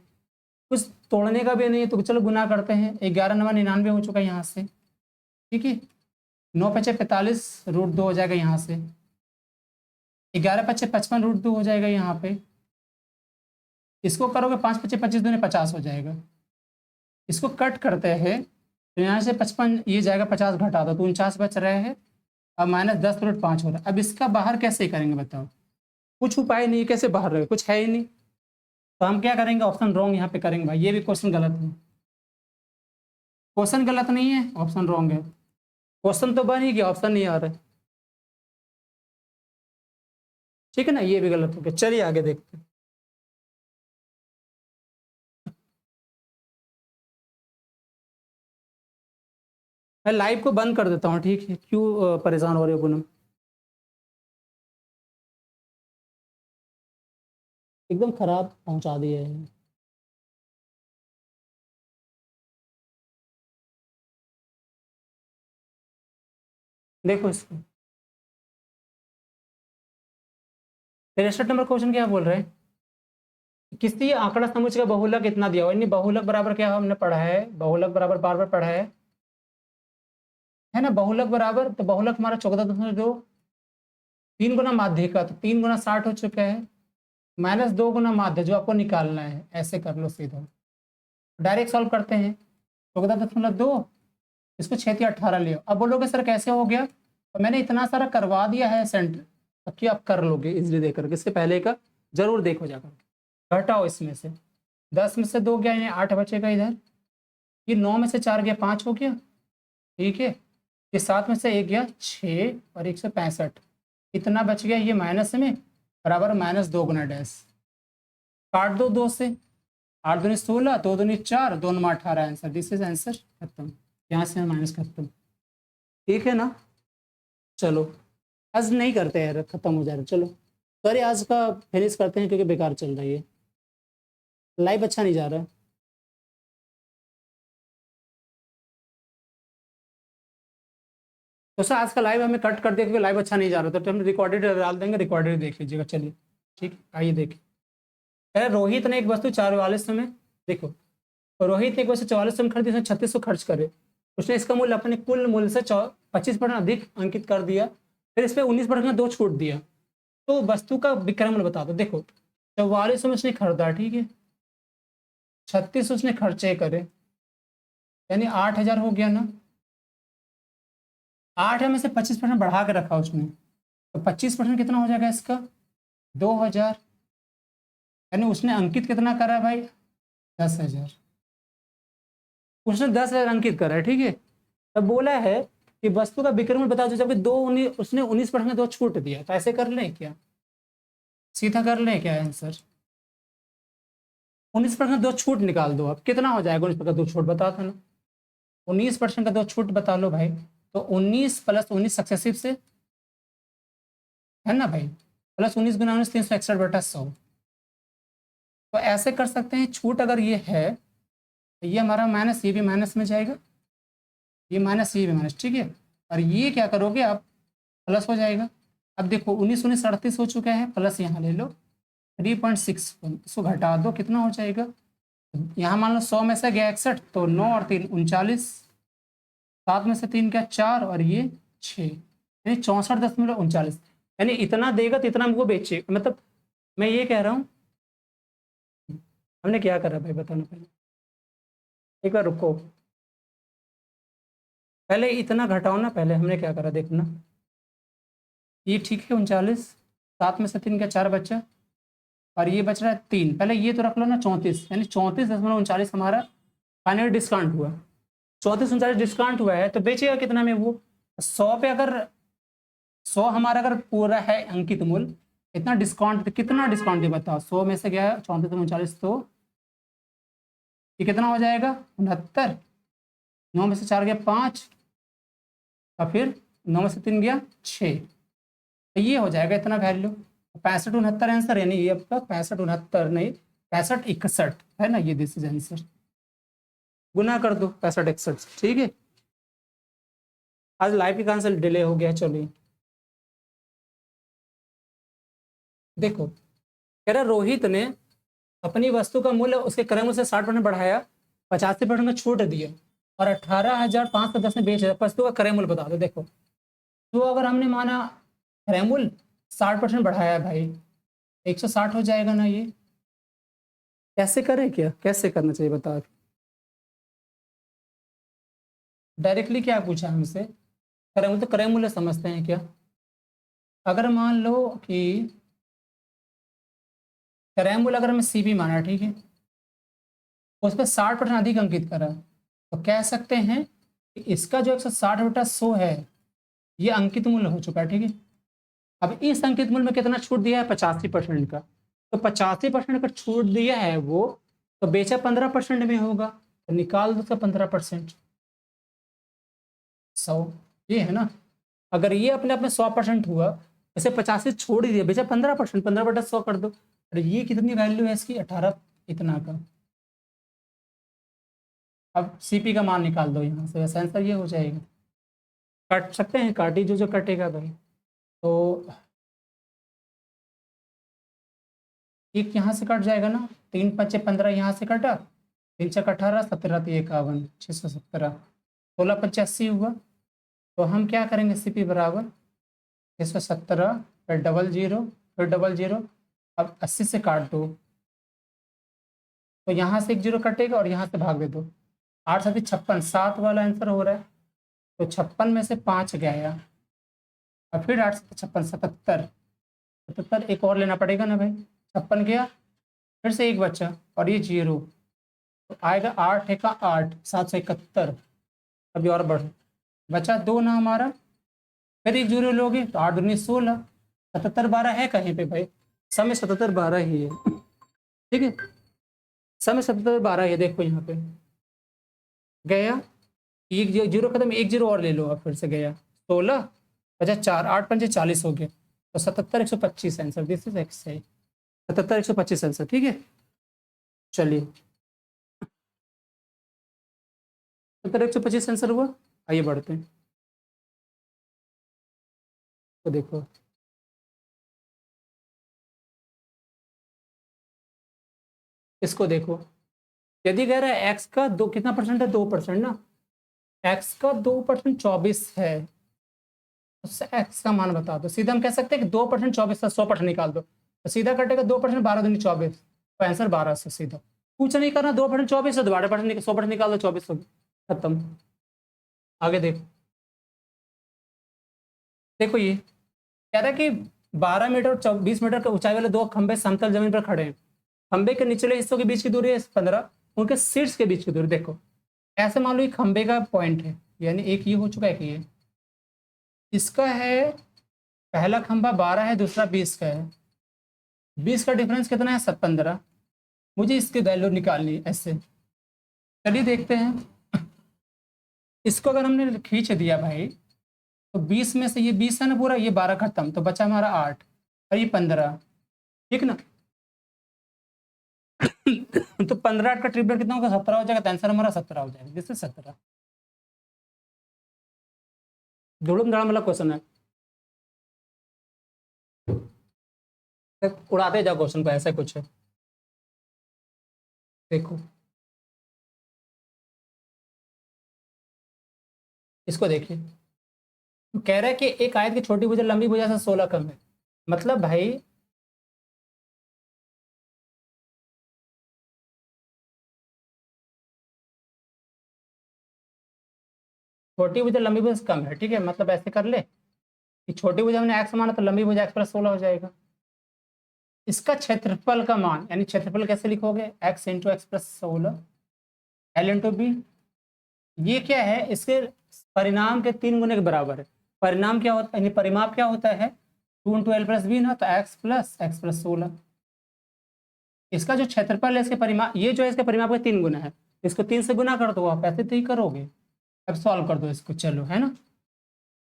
कुछ तोड़ने का भी नहीं है, तो चलो गुना करते हैं। 11 9 99 हो चुका है यहाँ से, ठीक है, 9 × 5 = 45 √2 हो जाएगा यहाँ से, 11 × 5 = 55 √2 हो जाएगा यहाँ पे, इसको करोगे 5 × 5 = 25 दूनी 50 हो जाएगा। इसको कट करते हैं तो यहाँ से 55 ये जाएगा, 50 घटा दो तो 49 बच रहे हैं, अब -10 √5 हो रहा है। अब इसका बाहर कैसे करेंगे बताओ, कुछ उपाय नहीं, कैसे बाहर रहे, कुछ है ही नहीं, तो हम क्या करेंगे, ऑप्शन रॉन्ग यहाँ पे करेंगे भाई, ये भी क्वेश्चन गलत है, क्वेश्चन गलत नहीं है, ऑप्शन रॉन्ग है, क्वेश्चन तो बन ही गया, ऑप्शन नहीं आ रहा है, ठीक है ना, ये भी गलत हो गया। चलिए आगे देखते हैं। मैं लाइव को बंद कर देता हूँ, ठीक है, क्यों परेशान हो रहे हो पूनम, एकदम खराब पहुंचा दिए हैं। देखो इसको, तिरसठ नंबर क्वेश्चन क्या बोल रहे हैं, किसी आंकड़ा समुच्चय का बहुलक इतना दिया हुआ, यानी बहुलक बराबर क्या हमने पढ़ा है, बहुलक बराबर बार बार पढ़ा है ना, बहुलक बराबर, तो बहुलक हमारा 14.2, 3 गुना माध्य का, तो 3 गुना 60 हो चुका है, -2 गुना माध्य जो आपको निकालना है, ऐसे कर लो सीधा, डायरेक्ट सॉल्व करते हैं। 14.2 इसको 6 × 18 लियो, अब बोलोगे सर कैसे हो गया, तो मैंने इतना सारा करवा दिया है सेंटर, अब क्या आप कर लोगे इजिली देख करके, इससे पहले का जरूर देखो जाकर, घटाओ इसमें से 10 में से 2 गया, यानी 8 बचेगा इधर, ये 9 में से 4 गया 5 हो गया, ठीक है, ये 7 में से 1 गया 6 और 165, इतना बच गया, ये माइनस में बराबर -2 गुना डैश, काट दो 2 से, 8 दूनी 16, 2 दूनी 4, 2 9 18, आंसर, दिस इज आंसर, खत्म, यहाँ से माइनस खत्म, ठीक है ना। चलो आज नहीं करते यार, खत्म हो जाएगा, चलो सॉरी आज का फिनिश करते हैं क्योंकि बेकार चल रही है, लाइव अच्छा नहीं जा रहा है। तो सर आज का लाइव हमें कट कर दिया क्योंकि लाइव अच्छा नहीं जा रहा था, तो हम रिकॉर्डेड डाल देंगे, रिकॉर्डेड देख लीजिएगा, चलिए ठीक है, आइए देखिए। अरे रोहित ने एक वस्तु 44 में, देखो तो रोहित ने एक वस्तु 44 में खरीदी, उसने 3600 खर्च करे, उसने इसका मूल्य अपने कुल मूल्य से 25% अधिक अंकित कर दिया, फिर इस पर 19% का 2 छूट दिया, तो वस्तु का विक्रय मूल्य बता दो। देखो 4400 में उसने खरीदा, ठीक है, 3600 उसने खर्चे करे, यानी 8000 हो गया ना, 8 में से 25% बढ़ा के रखा उसने, तो 25% कितना हो जाएगा इसका, 2000, यानी उसने अंकित कितना करा है भाई, 10,000, उसने 10,000 अंकित करा है, ठीक है, तब बोला है कि वस्तु का विक्रय मूल्य बता दो, जबकि उसने 19% का 2 छूट दिया, तो ऐसे कर लें क्या, सीधा कर लें क्या आंसर, 19% 2 छूट निकाल दो, अब कितना हो जाएगा 19% का 2 छूट बता दो ना, 19% का 2 छूट बता लो भाई, तो 19 + 19 सक्सेसिव से, है ना भाई, +19 × 19 361/100, तो ऐसे कर सकते हैं, छूट अगर ये है तो ये हमारा माइनस, ये भी माइनस में जाएगा, ये माइनस, ये भी माइनस, ठीक है, और ये क्या करोगे आप, प्लस हो जाएगा। अब देखो 19 19 38 हो चुका है, प्लस यहाँ ले लो 3.61, इसको घटा दो कितना हो जाएगा, यहाँ मान लो 100 में से गया 61, तो 9 और 3 39, 7 में से 3 क्या 4 और ये 6, यानी 64.39, यानी इतना देगा तो इतना हमको बेचे, मतलब मैं ये कह रहा हूँ हमने क्या करा भाई बताना पहले, एक बार रुको, पहले इतना घटाओ ना, पहले हमने क्या करा देखना, ये ठीक है 39, 7 में से 3 क्या 4 बच्चा, और ये बच रहा है 3। पहले ये तो रख लो ना 34, यानी 34.39 हमारा फाइनल डिस्काउंट हुआ। 34.39 डिस्काउंट हुआ है तो बेचेगा कितना में वो 100 पे। अगर 100 हमारा अगर पूरा है अंकित मूल्य, इतना डिस्काउंट, कितना डिस्काउंट है बताओ। 100 में से गया 34.39, तो ये कितना हो जाएगा 69। 9 में से 4 गया 5, और फिर 9 में से 3 गया 6, तो ये हो जाएगा इतना वैल्यू। 65-69 आंसर, यानी ये आपका 65-69 नहीं 65-61 है ना, ये दिस इज आंसर। गुना कर दो 65-61, ठीक है। आज लाइव की कहां से डिले हो गया, चलिए देखो। कह रहा रोहित ने अपनी वस्तु का मूल्य उसके क्रय मूल्य से 60% बढ़ाया, 85% का छूट दिया और 18,510 में बेच दिया। वस्तु का क्रय मूल्य बता दो। देखो तो अगर हमने माना क्रय मूल्य 60% बढ़ाया भाई, 160 हो जाएगा ना। ये कैसे करें, क्या कैसे करना चाहिए बताओ। डायरेक्टली क्या पूछा हमसे, क्रय मूल्य, तो क्रय मूल्य समझते हैं क्या। अगर मान लो कि क्रय मूल्य अगर हमें सीपी माना, ठीक है, उस पर 60% अधिक अंकित करा, तो कह सकते हैं कि इसका जो 160/100 है ये अंकित मूल्य हो चुका है, ठीक है। अब इस अंकित मूल्य में कितना छूट दिया है 85% का, तो 85% का छूट दिया है वो, तो बेचा 15% में होगा, तो निकाल दो उसका 15%। 100 ये है ना। अगर ये अपने आप में 100% हुआ, इसे 50 से छोड़ ही दिया, बेचा 15%, 15/100 कर दो, और ये कितनी वैल्यू है इसकी 18 इतना का। अब सीपी का मान निकाल दो यहाँ से, वैसे आंसर ये हो जाएगा। काट सकते हैं, काटी जो कटेगा भाई। तो एक यहाँ से कट जाएगा ना, 3×5 = 15, यहाँ से कटा, 3×6 = 18, 17×3 = 51, 617, 16×5 = 80 हुआ। तो हम क्या करेंगे, सीपी बराबर 617, फिर 00, फिर 00। अब 80 से काट दो, तो यहाँ से 1 0 कटेगा और यहाँ से भाग दे दो। 8×7 = 56, 7 वाला आंसर हो रहा है। तो 56 में से 5 गया, और फिर 8×7 = 56, 77, 77 एक और लेना पड़ेगा ना भाई। 56 गया, फिर से एक बच्चा, और ये 0, तो आएगा 8×1 = 8, 771। अभी और बढ़ बचा 2 ना हमारा, फिर एक 0 लोगे तो 8×2 = 16, 77 12 है कहीं पे भाई, समय 77 12 ही है, ठीक है। समय 77 12 ही है, देखो यहाँ पे गया, एक 0 खत्म, एक 0 और ले लो, अब फिर से गया 16, बचा 4, 8×5 = 40 हो गया, तो 77 125 आंसर, दिस इज एक्स है। 77 125 आंसर, ठीक है। चलिए 77 125 आंसर हुआ। आइए बढ़ते हैं, तो देखो इसको देखो, यदि कह रहा है एक्स का दो कितना परसेंट है, 2% ना, एक्स का 2% 24 है, उससे एक्स का मान बता दो। सीधा हम कह सकते हैं कि 2% 24 से 100% निकाल दो, तो सीधा कटेगा 2%, 12×2 = 24, तो आंसर 12 से सीधा। कुछ नहीं करना, 2% 24 है, 12% 100% निकाल दो, 24 हो गया, खत्म। आगे देखो, देखो ये कह रहा है कि 12 मीटर और 20 मीटर के ऊंचाई वाले दो खंबे समतल जमीन पर खड़े हैं। खंबे के निचले हिस्सों के बीच की दूरी है 15, उनके शीर्ष के बीच की दूरी देखो। ऐसे मान लो ये खंबे का पॉइंट है, यानी एक ये हो चुका है कि ये इसका है, पहला खंबा 12 है, दूसरा 20 का है, 20 का डिफरेंस कितना है 15। मुझे इसकी वैल्यू निकालनी है ऐसे। चलिए देखते हैं, इसको अगर हमने खींच दिया भाई, तो 20 में से ये 20 है ना पूरा, ये 12 खत्म, तो बचा हमारा 8, और ये 15, ठीक ना। तो 15 8 का ट्रिपलेट कितना होगा, 17 हो जाएगा, तो आंसर हमारा 17 हो जाएगा, जिससे 17 धुड़ुम धड़ाम वाला क्वेश्चन है, उड़ाते जाओ क्वेश्चन को, ऐसा कुछ है। देखो इसको देखिए, कह रहा है कि एक आयत की छोटी भुजा लंबी भुजा से 16 कम है। मतलब भाई छोटी भुजा लंबी भुजा से कम है, ठीक है। मतलब ऐसे कर ले कि छोटी भुजा हमने एक्स माना, तो लंबी भुजा x + 16 हो जाएगा। इसका क्षेत्रफल का मान, यानी क्षेत्रफल कैसे लिखोगे, x into x plus 16 L into B. ये क्या है, इसके परिणाम के 3 गुने के बराबर है। परिणाम क्या होता है, यानी परिमाप क्या होता है, 2 इंटू एल प्लस बी ना, तो एक्स प्लस 16। इसका जो क्षेत्रफल है इसके परिमाप, ये जो है इसके परिमाप के 3 गुना है, इसको 3 से गुना कर दो, आप ऐसे तो ही करोगे। अब सॉल्व कर दो इसको, चलो है ना।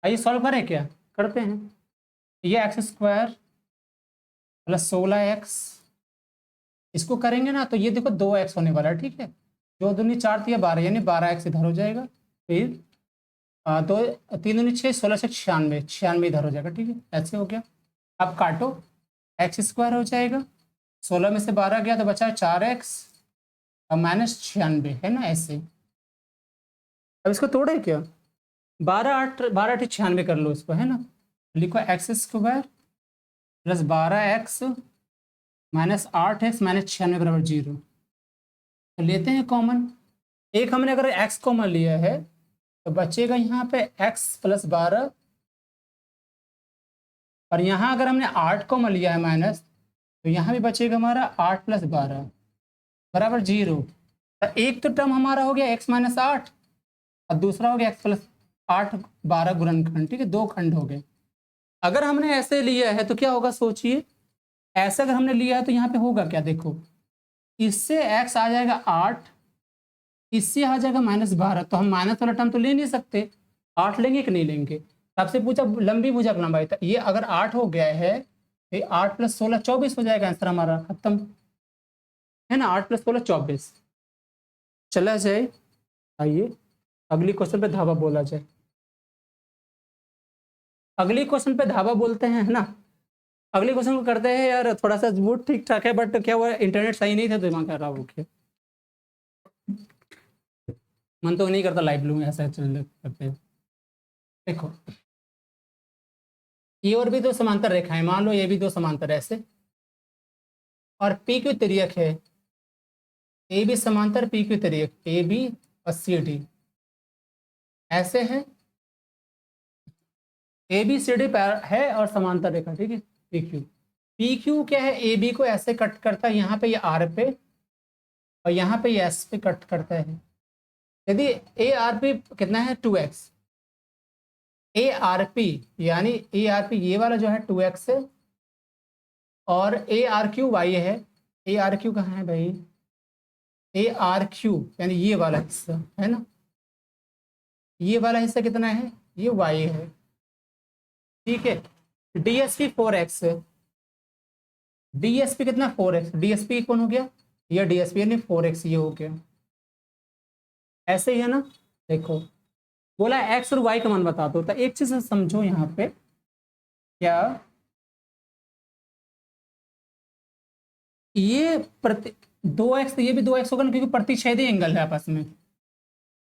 आइए सॉल्व करें, क्या करते हैं, ये एक्स स्क्वायर प्लस 16x, इसको करेंगे ना तो ये देखो 2x होने वाला है, ठीक है। 2 दूनी 4 तो 12, यानी 12x इधर हो जाएगा। फिर 2 3 दूनी 6, 16 से 96, 96 इधर हो जाएगा, ठीक है। ऐसे हो गया। अब काटो, एक्स स्क्वायर हो जाएगा, 16 में से 12 गया तो बचा 4x और माइनस 96, है ना ऐसे। अब इसको तोड़े क्या, 12 8 कर लो इसको, है ना। लिखो x square plus 12x minus 8x minus 96 बराबर 0। तो लेते हैं कॉमन, एक हमने अगर x कॉमन लिया है तो बचेगा यहाँ पे x प्लस 12, और यहाँ अगर हमने 8 कॉमन लिया है माइनस, तो यहाँ भी बचेगा हमारा 8 प्लस 12 बराबर 0। तो एक तो टर्म हमारा हो गया x माइनस 8 और दूसरा हो गया x प्लस 8 12 गुणनखंड, ठीक है, 2 खंड हो गए। अगर हमने ऐसे लिया है तो क्या होगा सोचिए, ऐसे अगर हमने लिया है तो यहाँ पे होगा क्या, देखो इससे x आ जाएगा 8, इससे आ जाएगा माइनस 12, तो हम माइनस वाला टर्म तो ले नहीं सकते, 8 लेंगे कि नहीं लेंगे। आपसे पूछा लंबी भुजक लंबाई, तो ये अगर 8 हो गया है तो 8 प्लस 16 24 हो जाएगा, आंसर हमारा खत्म, है ना। 8 प्लस 16 24। चला जाए, आइए अगली क्वेश्चन पे धावा बोला जाए। अगली क्वेश्चन पे धावा बोलते हैं, है ना। अगले क्वेश्चन को करते हैं यार, थोड़ा सा मूड ठीक ठाक है, बट क्या हुआ, इंटरनेट सही नहीं था, दिमाग खराब हो गया। मन तो नहीं करता लाइव लूँ, ऐसा चल करते हैं। देखो ये और भी दो समांतर रेखाएं, मान लो ये भी दो समांतर ऐसे, और पी क्यू तिर्यक है, ए बी समांतर पी क्यू तिर्यक, ए बी और सी डी ऐसे है, ए बी सी डी है और समांतर रेखा, ठीक है। पी क्यू क्या है, ए बी को ऐसे कट करता है, यहाँ पे ये आर पे और यहाँ पे ये एस पे कट करता है। यदि ए आर पी कितना है 2x, ए आर पी यानी ए आर पी ये वाला जो है 2x है, और ए आर क्यू वाई है। ए आर क्यू कहाँ है भाई, ए आर क्यू यानी ये वाला हिस्सा, है ना, ये वाला हिस्सा कितना है, ये वाई है, ठीक है। डीएसपी 4x है, डीएसपी कितना 4x, डीएसपी कौन हो गया, ये डीएसपी यानी 4x, ये हो गया, ऐसे ही है ना। देखो बोला एक्स और वाई का मान बता दो, तो एक चीज समझो यहाँ पे, क्या ये प्रति 2x, ये भी 2x होगा ना, क्योंकि प्रतिच्छेदी एंगल है आपस में,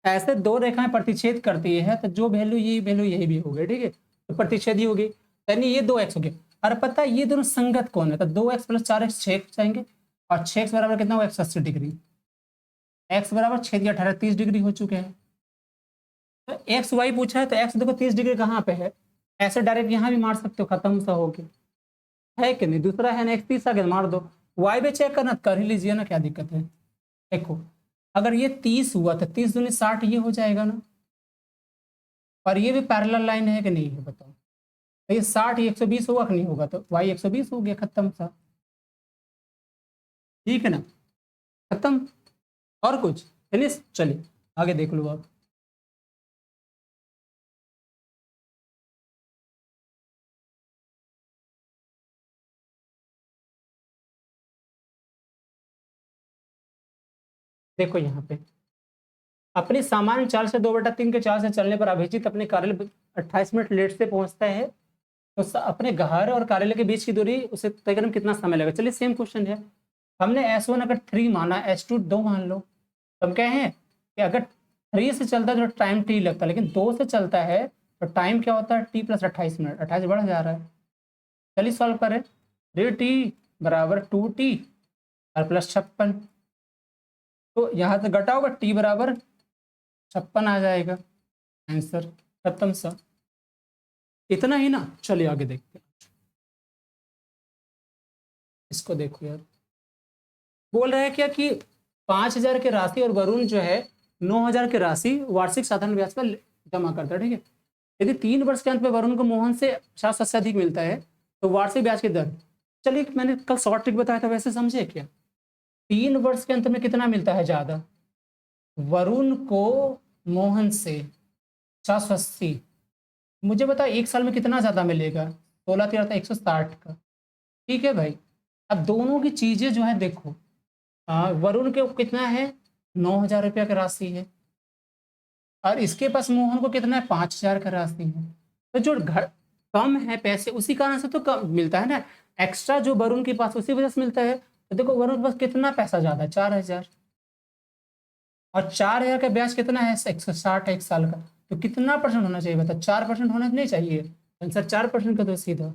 ऐसे दो रेखाएं प्रतिच्छेद करती है तो जो वैल्यू ये वैल्यू यही भी होगी, ठीक है, तो प्रतिच्छेदी होगी, यानी ये 2x हो गया। और पता है ये दोनों संगत कौन है, तो 2x प्लस 4x 6 जाएंगे, और 6x बराबर कितना होगा 180 डिग्री, x बराबर 6 या 18 30 डिग्री हो चुके हैं। तो एक्स वाई पूछा है तो एक्स देखो 30 डिग्री कहाँ पे है, ऐसे डायरेक्ट यहाँ भी मार सकते हो, खत्म सा हो गया, है कि नहीं। दूसरा है ना, एक 30 आगे मार दो, वाई भी चेक करना कर ही लीजिए ना, क्या दिक्कत है। देखो अगर ये 30 हुआ तो 30 दूनी 60 ये हो जाएगा ना, और ये भी पैरेलल लाइन है कि नहीं है बताओ, तो ये 60 ये 120 होगा कि नहीं होगा, तो वाई 120 हो गया, खत्म सा, ठीक है ना, खत्म। और कुछ फिनिश, चलिए आगे देख लो आप। देखो यहाँ पे अपनी सामान्य चाल से 2/3 के चाल से चलने पर अभिजीत अपने कार्यालय 28 मिनट लेट से पहुंचता है, तो अपने घर और कार्यालय के बीच की दूरी उसे तय करने में कितना समय लगेगा। चलिए सेम क्वेश्चन है, हमने S1 अगर 3 माना, S2 2 मान लो, तो हम कहे हैं कि अगर 3 से चलता है तो टाइम t लगता है, लेकिन 2 से चलता है तो टाइम क्या होता है t प्लस 28 मिनट, 28 बढ़ जा रहा है। चलिए सॉल्व करें, 3t बराबर 2t और प्लस 56, तो यहाँ से घटा होगा t बराबर 56 आ जाएगा, आंसर खत्म सा, इतना ही ना। चलिए आगे देखते हैं। इसको देखो यार, बोल रहा है क्या कि 5,000 की राशि और वरुण जो है 9,000 की राशि वार्षिक साधारण ब्याज पर जमा करता है, ठीक है। यदि 3 वर्ष के अंत में वरुण को मोहन से 50 से अधिक मिलता है तो वार्षिक ब्याज की दर, चलिए मैंने कल शॉर्ट ट्रिक बताया था वैसे समझे क्या। 3 वर्ष के अंत में कितना मिलता है ज्यादा, वरुण को मोहन से 50-80, मुझे बता 1 साल में कितना ज्यादा मिलेगा, 16 13 160 का, ठीक है भाई। अब दोनों की चीजें जो है देखो, वरुण के कितना है 9,000 रुपया की राशि है और इसके पास मोहन को कितना है 5,000 का राशि है। तो जो घर कम है पैसे उसी कारण से तो कम मिलता है ना, एक्स्ट्रा जो वरुण के पास उसी वजह से मिलता है। तो देखो वरुण के पास कितना पैसा ज्यादा है 4,000, और 4,000 का ब्याज कितना है 160 1 साल का, तो कितना परसेंट होना चाहिए बता, 4% होना नहीं चाहिए आंसर, 4% का तो सीधा।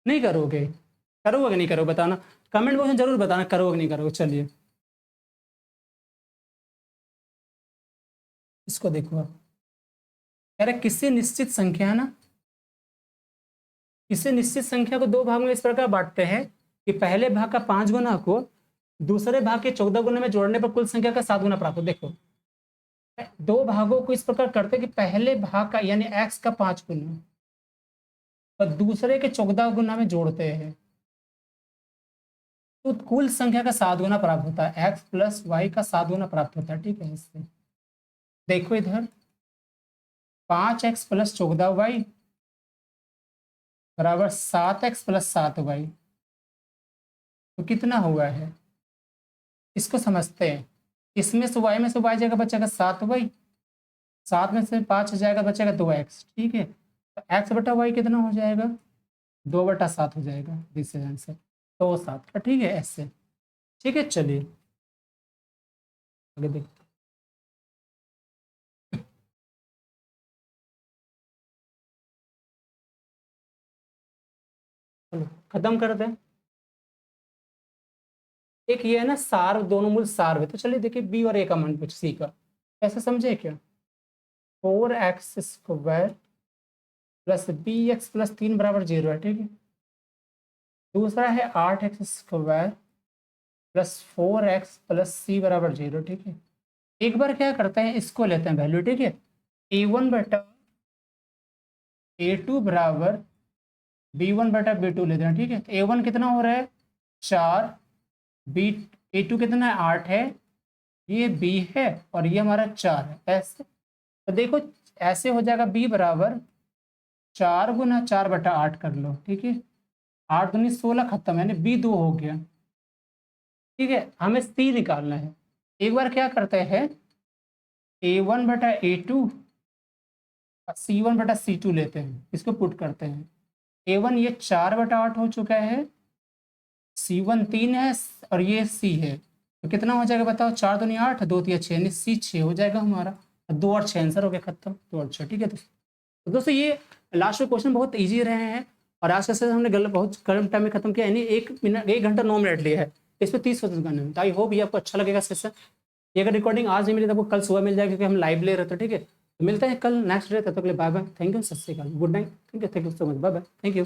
नहीं करोगे, करोगे नहीं करोगे बताना, कमेंट बॉक्स में जरूर बताना करोगे नहीं करोगे। चलिए इसको देखो आप, कह रहे किसी निश्चित संख्या ना, किसी निश्चित संख्या को 2 भाग में इस प्रकार बांटते हैं कि पहले भाग का 5 गुना को दूसरे भाग के 14 गुना में जोड़ने पर कुल संख्या का 7 गुना प्राप्त हो। देखो 2 भागों को इस प्रकार करते हैं कि पहले भाग का यानी x का 5 गुना और दूसरे के 14 गुना में जोड़ते हैं तो कुल संख्या का 7 गुना प्राप्त होता है, x प्लस वाई का 7 गुना प्राप्त होता है, ठीक है। इससे देखो इधर 5x प्लस 14y बराबर 7x प्लस 7y, तो कितना हुआ है इसको समझते हैं। इसमें से y में से y जाएगा बचेगा 7y, 7 में से 5 जाएगा बचेगा 2x, ठीक है। तो x बटा y कितना हो जाएगा 2/7 हो जाएगा, दिस इज आंसर, तो 7 का, ठीक है ऐसे, ठीक है। चलिए आगे देखते चलो खत्म कर दें। एक ये है ना सार, दोनों मूल सार है, तो चलिए देखिए बी और ए का मान पूछ सी का, ऐसा समझे क्या, 4x² प्लस bx प्लस 3 बराबर 0 है, ठीक है। दूसरा है 8x² plus 4x plus c बराबर 0, ठीक है। एक बार क्या करते हैं इसको लेते हैं वैल्यू, ठीक है। a1 बटा a2 बराबर b1 बटा b2 लेते हैं, ठीक है। तो a1 कितना हो रहा है 4, b a2 कितना है 8 है, ये b है और ये हमारा 4 है, ऐसे। तो देखो ऐसे हो जाएगा b बराबर 4 गुना 4/8 कर लो, ठीक है। 8 दूनी 16 खत्म, यानी b2 हो गया, ठीक है। हमें c निकालना है। एक बार क्या करते हैं a1 बटा a2 c1 बटा c2 लेते हैं, इसको पुट करते हैं। a1 ये 4/8 हो चुका है, c1 3 है और ये c है, तो कितना हो जाएगा बताओ, 4 दूनी 8, 2 3 6 यानी c 6 हो जाएगा हमारा, 2 और 6 आंसर हो गया, खत्म, 2 और 6, ठीक है। तो दोस्तों ये लास्ट में क्वेश्चन बहुत इजी रहे हैं और आज का सेशन हमने गलत बहुत कम टाइम में खत्म किया, यानी 1 घंटा 9 मिनट लिया है, इस पर 30 क्वेश्चन करने में। आई होप ये आपको अच्छा लगेगा सेशन। ये अगर रिकॉर्डिंग आज नहीं मिली तो आपको कल सुबह मिल जाएगी, क्योंकि हम लाइव ले रहे थे, ठीक है। तो मिलते हैं कल नेक्स्ट डे, तब तक के लिए बाय बाय, थैंक यू, सत श्री अकाल, गुड नाइट, ठीक है, thank you so much, bye bye, thank you.